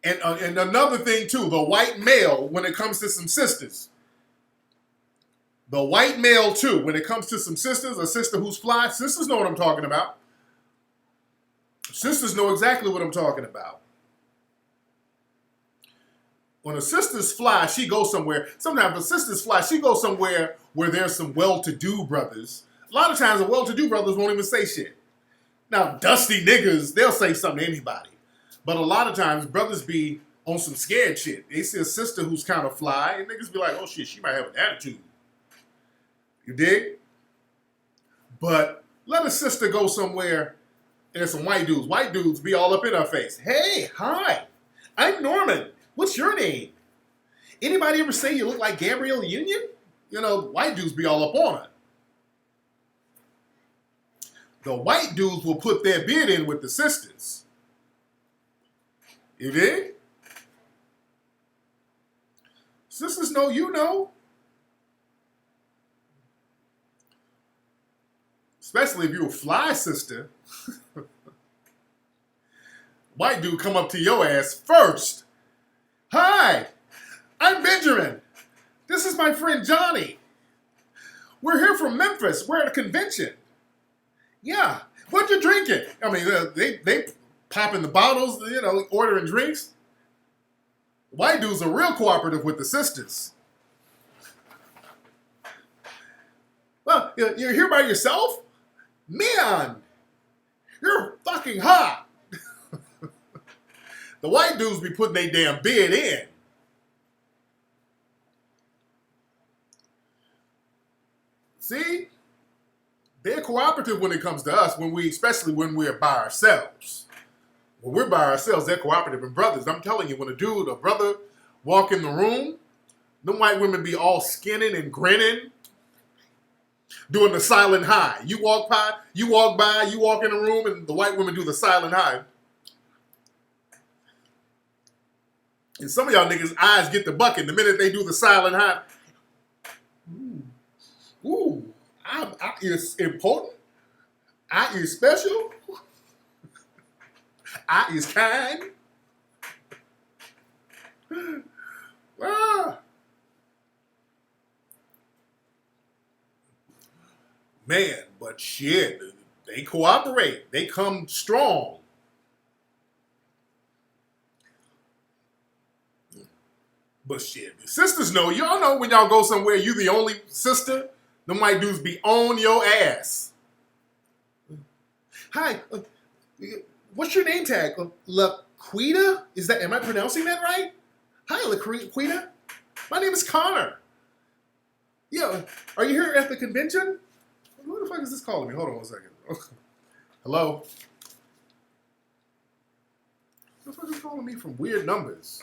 S1: and another thing too, the white male, when it comes to some sisters, the white male too, when it comes to some sisters, a sister who's fly, sisters know what I'm talking about. Sisters know exactly what I'm talking about. When a sister's fly, she goes somewhere. Sometimes a sister's fly, she goes somewhere where there's some well-to-do brothers. A lot of times the well-to-do brothers won't even say shit. Now, dusty niggas, they'll say something to anybody. But a lot of times brothers be on some scared shit. They see a sister who's kind of fly, and niggas be like, oh shit, she might have an attitude. You dig? But let a sister go somewhere and there's some white dudes. White dudes be all up in her face. Hey, hi, I'm Norman. What's your name? Anybody ever say you look like Gabrielle Union? White dudes be all up on her. The white dudes will put their bid in with the sisters. You dig? Sisters know you know. Especially if you're a fly sister. White dude come up to your ass first. Hi, I'm Benjamin. This is my friend Johnny. We're here from Memphis. We're at a convention. Yeah, what you drinking? I mean, they popping the bottles, ordering drinks. White dudes are real cooperative with the sisters. Well, you're here by yourself? Man, you're fucking hot. The white dudes be putting their damn bid in. See? They're cooperative when it comes to us, especially when we're by ourselves. When we're by ourselves, they're cooperative. And brothers, I'm telling you, when a brother walk in the room, them white women be all skinning and grinning. doing the silent high. You walk by, you walk in a room, and the white women do the silent high. And some of y'all niggas' eyes get the bucket the minute they do the silent high. Ooh, I is important. I is special. I is kind. Ah. Man, but shit, they cooperate. They come strong. But shit, the sisters know. Y'all know when y'all go somewhere, you the only sister. Them white dudes be on your ass. Hi, what's your name tag? Laquita? Am I pronouncing that right? Hi, Laquita. My name is Connor. Yeah, are you here at the convention? Who the fuck is this calling me? Hold on one second. Hello? Who the fuck is calling me from weird numbers?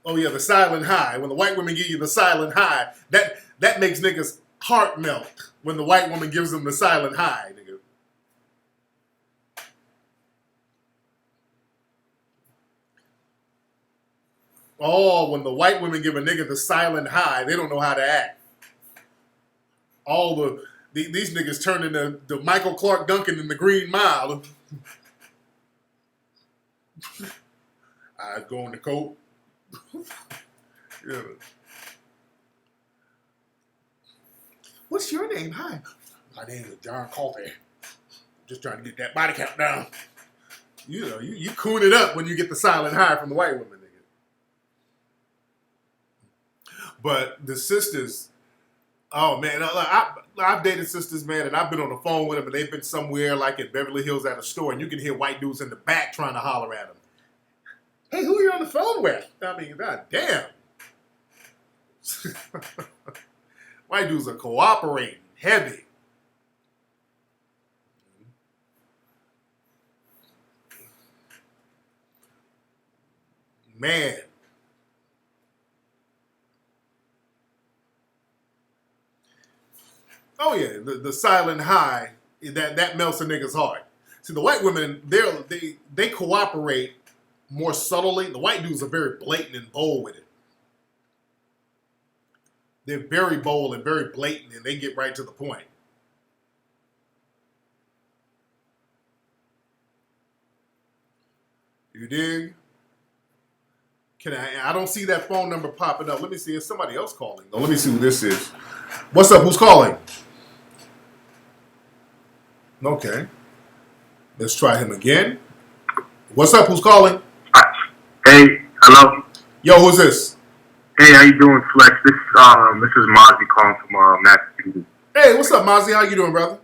S1: Oh yeah, the silent high. When the white women give you the silent high, that makes niggas heart melt when the white woman gives them the silent high, nigga. Oh, when the white women give a nigga the silent high, they don't know how to act. These niggas turn into the Michael Clark Duncan in the Green Mile. Eyes go in the coat. Yeah. What's your name? Hi. My name is John Coffey. Just trying to get that body count down. You know, you coon it up when you get the silent high from the white woman, nigga. But the sisters, oh man, I've dated sisters, man, and I've been on the phone with them, and they've been somewhere like in Beverly Hills at a store, and you can hear white dudes in the back trying to holler at them. Hey, who are you on the phone with? I mean, god damn. White dudes are cooperating heavy. Man. Oh yeah, the silent high, that melts a nigga's heart. See, the white women, they cooperate more subtly. The white dudes are very blatant and bold with it. They're very bold and very blatant, and they get right to the point. You dig? I don't see that phone number popping up. Let me see. Is somebody else calling? Oh, let me see who this is. What's up? Who's calling? Okay. Let's try him again. What's up? Who's calling?
S2: Hey, hello.
S1: Yo, who's this?
S2: Hey, how you doing, Flex? This is Mozzie calling from Massachusetts.
S1: Hey, what's up, Mozzie? How you doing, brother?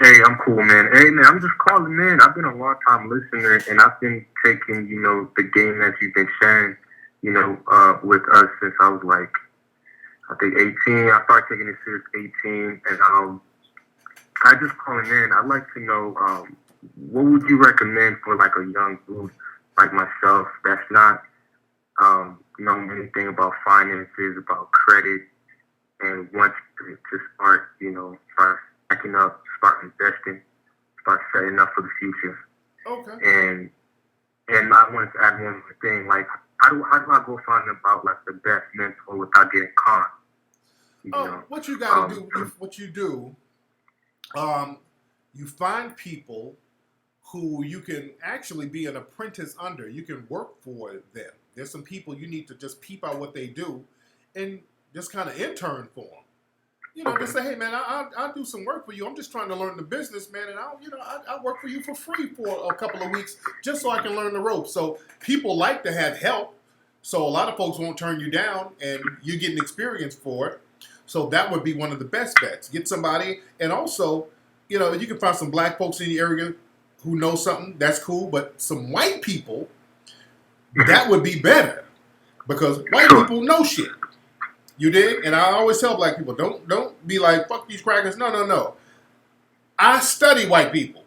S2: Hey, I'm cool, man. Hey, man, I'm just calling in. I've been a long time listener, and I've been taking, the game that you've been sharing, with us since I was like, I think 18. I started taking it serious 18, and I just calling in. I'd like to know, what would you recommend for like a young dude like myself that's not knowing anything about finances, about credit, and wants to start, start stacking up, start investing, start setting up for the future.
S1: Okay.
S2: And I wanted to add one more thing. Like, how do I go find about like the best mentor without getting caught?
S1: What you gotta do? What you do? You find people who you can actually be an apprentice under. You can work for them. There's some people you need to just peep out what they do, and just kind of intern for them. Just say, hey man, I'll do some work for you. I'm just trying to learn the business, man, and I'll work for you for free for a couple of weeks just so I can learn the ropes. So people like to have help. So a lot of folks won't turn you down, and you're getting experience for it. So that would be one of the best bets. Get somebody, and also, you can find some black folks in the area who know something. That's cool, but some white people, that would be better because white people know shit. You dig? And I always tell black people, don't be like, fuck these crackers. No. I study white people.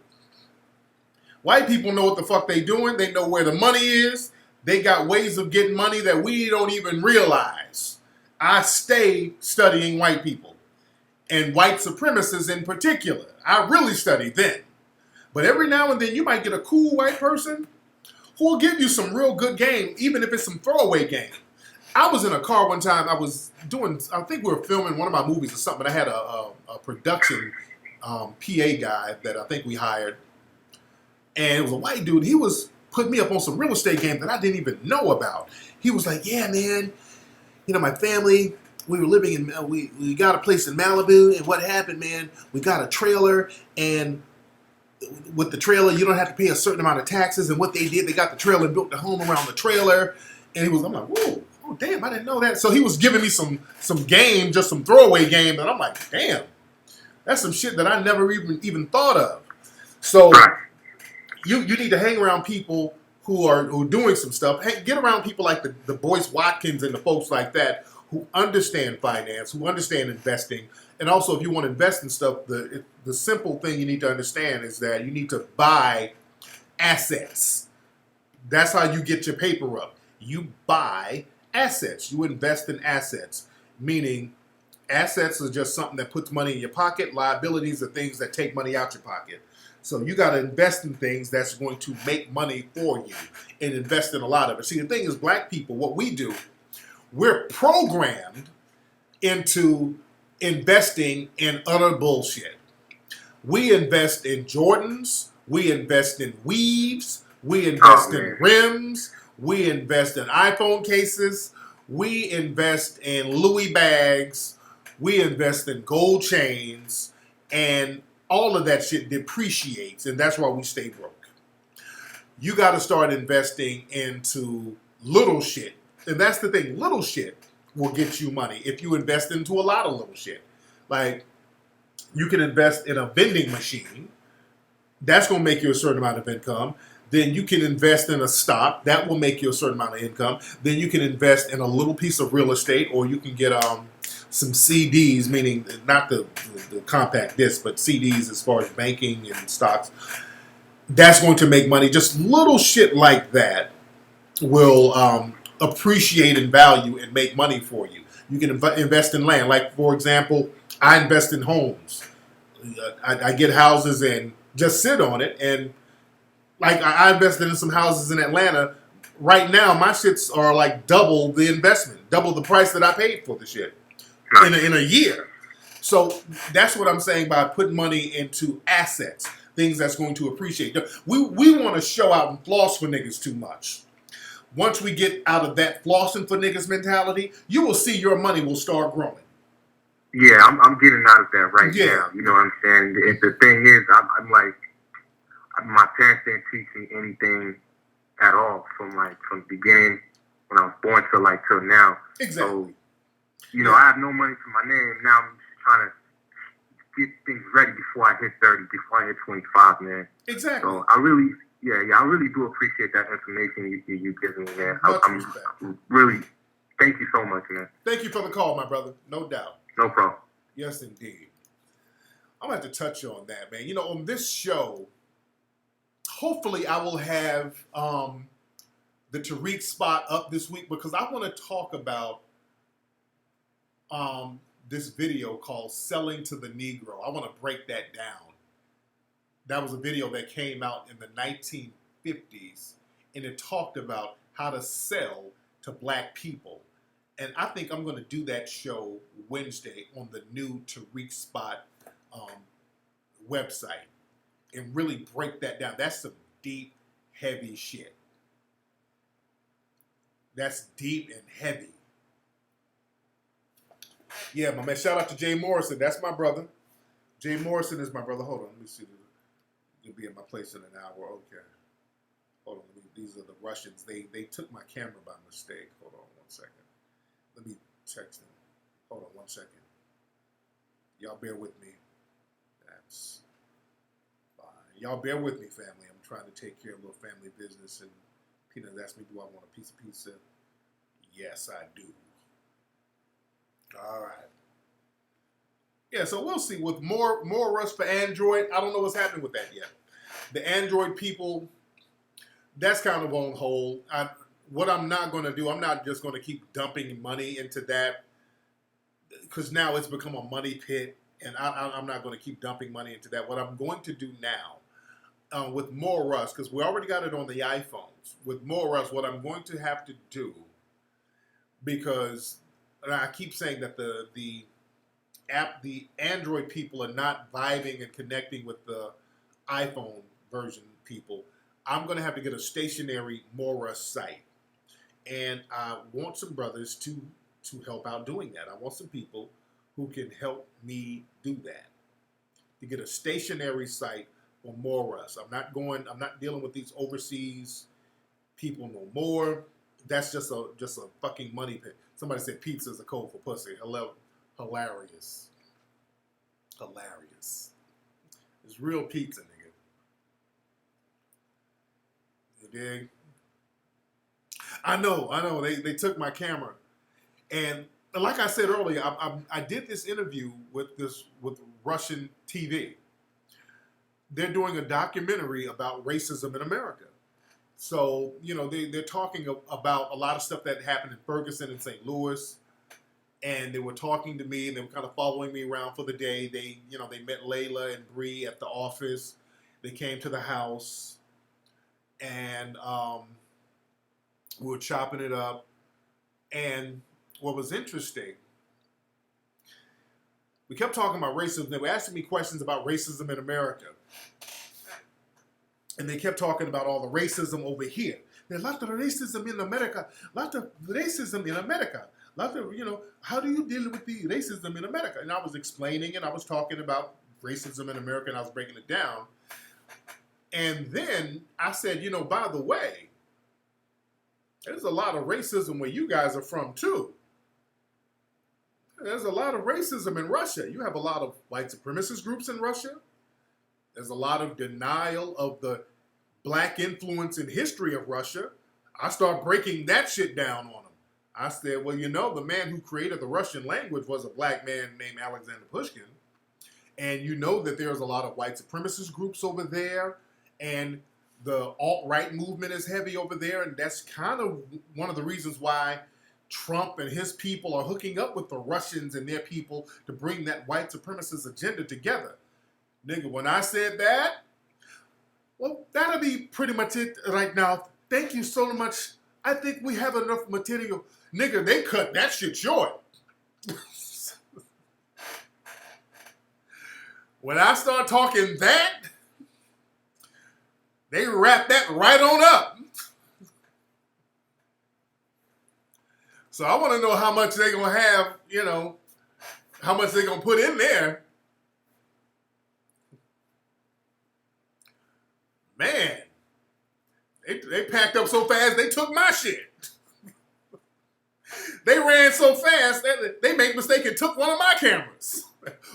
S1: White people know what the fuck they doing. They know where the money is. They got ways of getting money that we don't even realize. I stay studying white people and white supremacists in particular. I really study them. But every now and then you might get a cool white person who will give you some real good game, even if it's some throwaway game. I was in a car one time. I think we were filming one of my movies or something. I had a production PA guy that I think we hired. And it was a white dude. He was putting me up on some real estate game that I didn't even know about. He was like, yeah, man, my family, we were living in, we got a place in Malibu. And what happened, man, we got a trailer. And with the trailer, you don't have to pay a certain amount of taxes. And what they did, they got the trailer and built the home around the trailer. And I'm like, whoa, oh, damn, I didn't know that. So he was giving me some game, just some throwaway game. And I'm like, damn, that's some shit that I never even thought of. So you need to hang around people who are doing some stuff. Hey, get around people like the Boyce Watkins and the folks like that who understand finance, who understand investing. And also, if you want to invest in stuff, the simple thing you need to understand is that you need to buy assets. That's how you get your paper up. You buy assets. You invest in assets, meaning assets are just something that puts money in your pocket. Liabilities are things that take money out your pocket. So you got to invest in things that's going to make money for you and invest in a lot of it. See, the thing is, black people, what we do, we're programmed into investing in utter bullshit. We invest in Jordans. We invest in weaves. We invest in rims. We invest in iPhone cases. We invest in Louis bags. We invest in gold chains. And all of that shit depreciates. And that's why we stay broke. You got to start investing into little shit. And that's the thing. Little shit will get you money if you invest into a lot of little shit. Like, you can invest in a vending machine. That's going to make you a certain amount of income. Then you can invest in a stock. That will make you a certain amount of income. Then you can invest in a little piece of real estate, or you can get some CDs, meaning not the compact disc, but CDs as far as banking and stocks. That's going to make money. Just little shit like that will appreciate in value and make money for you. You can invest in land. Like, for example, I invest in homes. I get houses and just sit on it. And like, I invested in some houses in Atlanta. Right now, my shits are like double the investment, double the price that I paid for the shit in a year. So that's what I'm saying by putting money into assets, things that's going to appreciate. We want to show out and floss for niggas too much. Once we get out of that flossing for niggas mentality, you will see your money will start growing.
S2: Yeah, I'm getting out of that right now. You know what I'm saying? And the thing is, I'm like, my parents didn't teach me anything at all from the beginning when I was born till now.
S1: Exactly.
S2: So, I have no money to my name. Now I'm just trying to get things ready before I hit 30, before I hit 25, man.
S1: Exactly.
S2: So I really do appreciate that information you giving me, man. I'm really, thank you so much, man.
S1: Thank you for the call, my brother. No doubt.
S2: No problem.
S1: Yes, indeed. I'm going to have to touch on that, man. On this show, hopefully I will have the Tariq spot up this week, because I want to talk about this video called Selling to the Negro. I want to break that down. That was a video that came out in the 1950s, and it talked about how to sell to black people. And I think I'm going to do that show Wednesday on the new Tariq Spot website and really break that down. That's some deep, heavy shit. That's deep and heavy. Yeah, my man. Shout out to Jay Morrison. That's my brother. Jay Morrison is my brother. Hold on. Let me see. You'll be at my place in an hour. Okay. Hold on. These are the Russians. They took my camera by mistake. Hold on 1 second. Let me text them. Hold on 1 second. Y'all bear with me. That's fine. Y'all bear with me, family. I'm trying to take care of a little family business. And Peanut asked me, do I want a piece of pizza? Yes, I do. All right. Yeah, so we'll see. With more rush for Android, I don't know what's happening with that yet. The Android people, that's kind of on hold. What I'm not going to do, I'm not just going to keep dumping money into that because now it's become a money pit, and I'm not going to keep dumping money into that. What I'm going to do now with More Rust, because we already got it on the iPhones, with More Rust, what I'm going to have to do, because and I keep saying that the Android people are not vibing and connecting with the iPhone version people, I'm going to have to get a stationary More Rust site. And I want some brothers to help out doing that. I want some people who can help me do that. To get a stationary site for More Rust. I'm not dealing with these overseas people no more. That's just a fucking money pit. Somebody said pizza is a code for pussy. Hilarious. Hilarious. It's real pizza, nigga. You dig? I know. They took my camera. And like I said earlier, I did this interview with Russian TV. They're doing a documentary about racism in America. So, they're talking about a lot of stuff that happened in Ferguson and St. Louis. And they were talking to me, and they were kind of following me around for the day. They met Layla and Bree at the office. They came to the house, and we were chopping it up. And what was interesting, we kept talking about racism. They were asking me questions about racism in America. And they kept talking about all the racism over here. There's a lot of racism in America. How do you deal with the racism in America? And I was explaining, and I was talking about racism in America, and I was breaking it down. And then I said, by the way, there's a lot of racism where you guys are from, too. There's a lot of racism in Russia. You have a lot of white supremacist groups in Russia. There's a lot of denial of the black influence in history of Russia. I start breaking that shit down on them. I said, well, the man who created the Russian language was a black man named Alexander Pushkin. And that there's a lot of white supremacist groups over there. And the alt-right movement is heavy over there. And that's kind of one of the reasons why Trump and his people are hooking up with the Russians and their people to bring that white supremacist agenda together. Nigga, when I said that, well, that'll be pretty much it right now. Thank you so much. I think we have enough material. Nigga, they cut that shit short. When I start talking that, they wrap that right on up. So I want to know how much they're going to have, how much they're going to put in there. Man, they packed up so fast, they took my shit. They ran so fast, they made a mistake and took one of my cameras.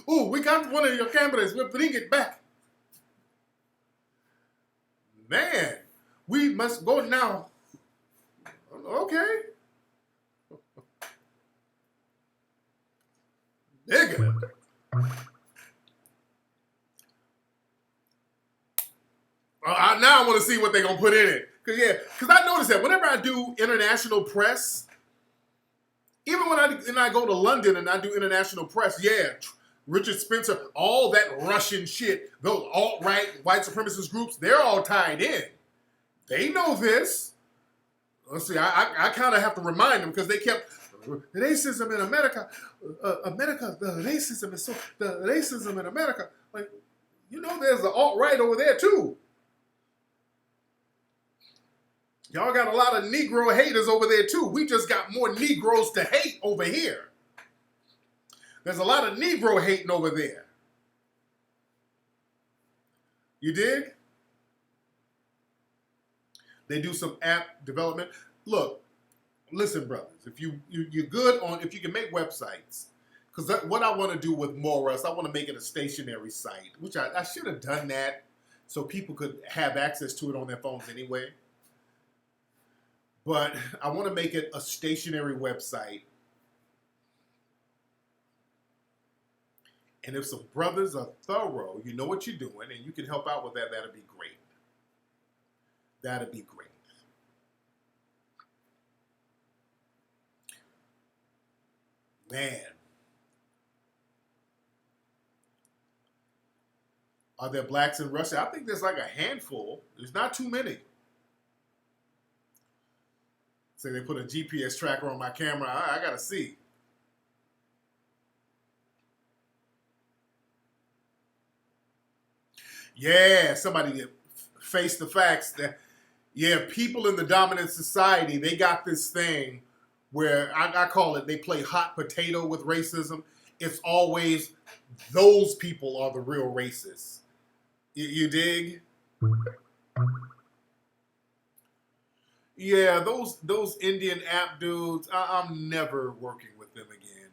S1: Ooh, we got one of your cameras, we'll bring it back. Man, we must go now. Okay. Nigga. Now I want to see what they're going to put in it. Because I noticed that whenever I do international press, even when I go to London and I do international press, Richard Spencer, all that Russian shit, those alt-right white supremacist groups, they're all tied in. They know this. Let's see, I kind of have to remind them because they kept, racism in America, the racism in America. Like, there's the alt-right over there too. Y'all got a lot of Negro haters over there too. We just got more Negroes to hate over here. There's a lot of Negro hating over there. You dig? They do some app development. Look, listen, brothers. If you're good on, if you can make websites, because what I want to do with More Rust, I want to make it a stationary site, which I should have done that so people could have access to it on their phones anyway. But I want to make it a stationary website. And if some brothers are thorough, you know what you're doing, and you can help out with that, that'd be great. That'd be great. Man. Are there blacks in Russia? I think there's like a handful. There's not too many. Say they put a GPS tracker on my camera. I gotta see. Yeah, somebody face the facts that, yeah, people in the dominant society, they got this thing where I call it, they play hot potato with racism. It's always those people are the real racists. You dig? Yeah, those Indian app dudes, I'm never working with them again.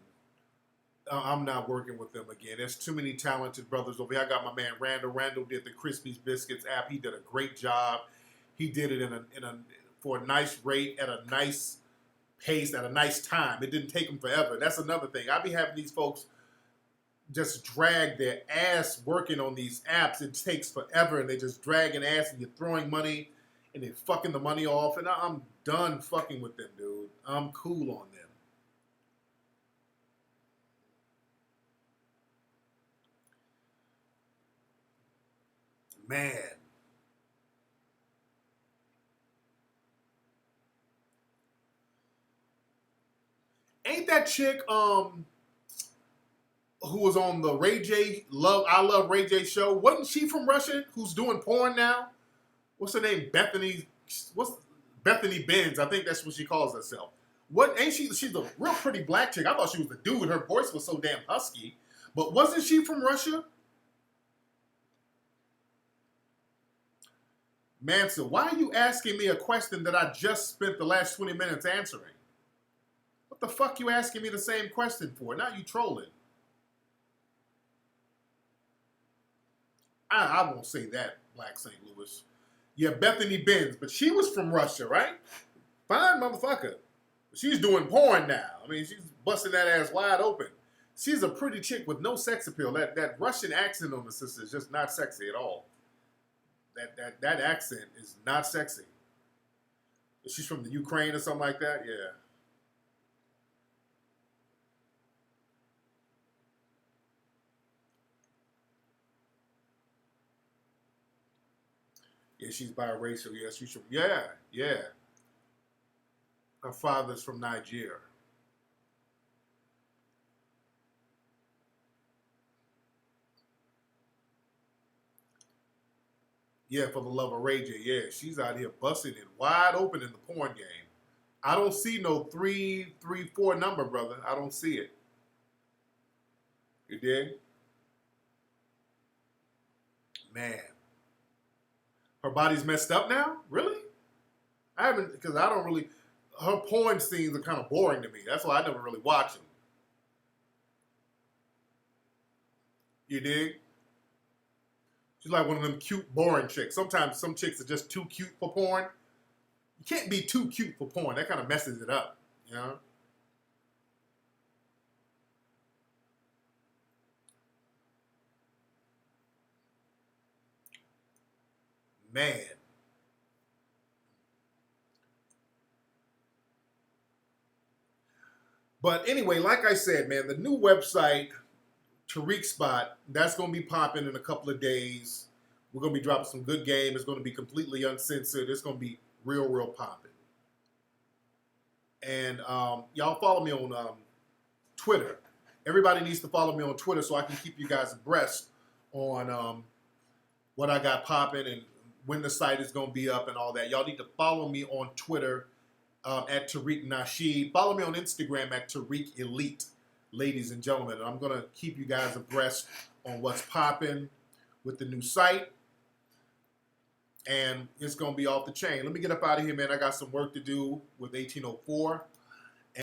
S1: I'm not working with them again. There's too many talented brothers over here. I got my man Randall. Randall did the Crispy's Biscuits app. He did a great job. He did it for a nice rate, at a nice pace, at a nice time. It didn't take him forever. That's another thing. I be having these folks just drag their ass working on these apps. It takes forever, and they just drag an ass, and you're throwing money, and they're fucking the money off. And I'm done fucking with them, dude. I'm cool on them. Man. Ain't that chick who was on the Ray J I Love Ray J show? Wasn't she from Russia? Who's doing porn now? What's her name? Bethany Benz? I think that's what she calls herself. What ain't she? She's a real pretty black chick. I thought she was the dude. Her voice was so damn husky. But wasn't she from Russia? Manson, why are you asking me a question that I just spent the last 20 minutes answering? What the fuck you asking me the same question for? Now you trolling. I won't say that, Black St. Louis. Yeah, Bethany Benz, but she was from Russia, right? Fine motherfucker. She's doing porn now. I mean, she's busting that ass wide open. She's a pretty chick with no sex appeal. That Russian accent on the sister is just not sexy at all. That accent is not sexy. She's from the Ukraine or something like that? Yeah. Yeah, she's biracial. Yeah, she's from, yeah. Her father's from Nigeria. Yeah, for the love of Ray J. Yeah, she's out here busting it wide open in the porn game. I don't see no 334 number, brother. I don't see it. You dig? Man. Her body's messed up now? Really? I haven't, because I don't really, her porn scenes are kind of boring to me. That's why I never really watch them. You dig? She's like one of them cute, boring chicks. Sometimes some chicks are just too cute for porn. You can't be too cute for porn. That kind of messes it up, you know? Man. But anyway, like I said, man, the new website, Tariq Spot, that's going to be popping in a couple of days. We're going to be dropping some good game. It's going to be completely uncensored. It's going to be real popping. And y'all follow me on Twitter. Everybody needs to follow me on Twitter so I can keep you guys abreast on what I got popping and when the site is going to be up and all that. Y'all need to follow me on Twitter at Tariq Nasheed. Follow me on Instagram at Tariq Elite, ladies and gentlemen. And I'm going to keep you guys abreast on what's popping with the new site. And it's going to be off the chain. Let me get up out of here, man. I got some work to do with 1804.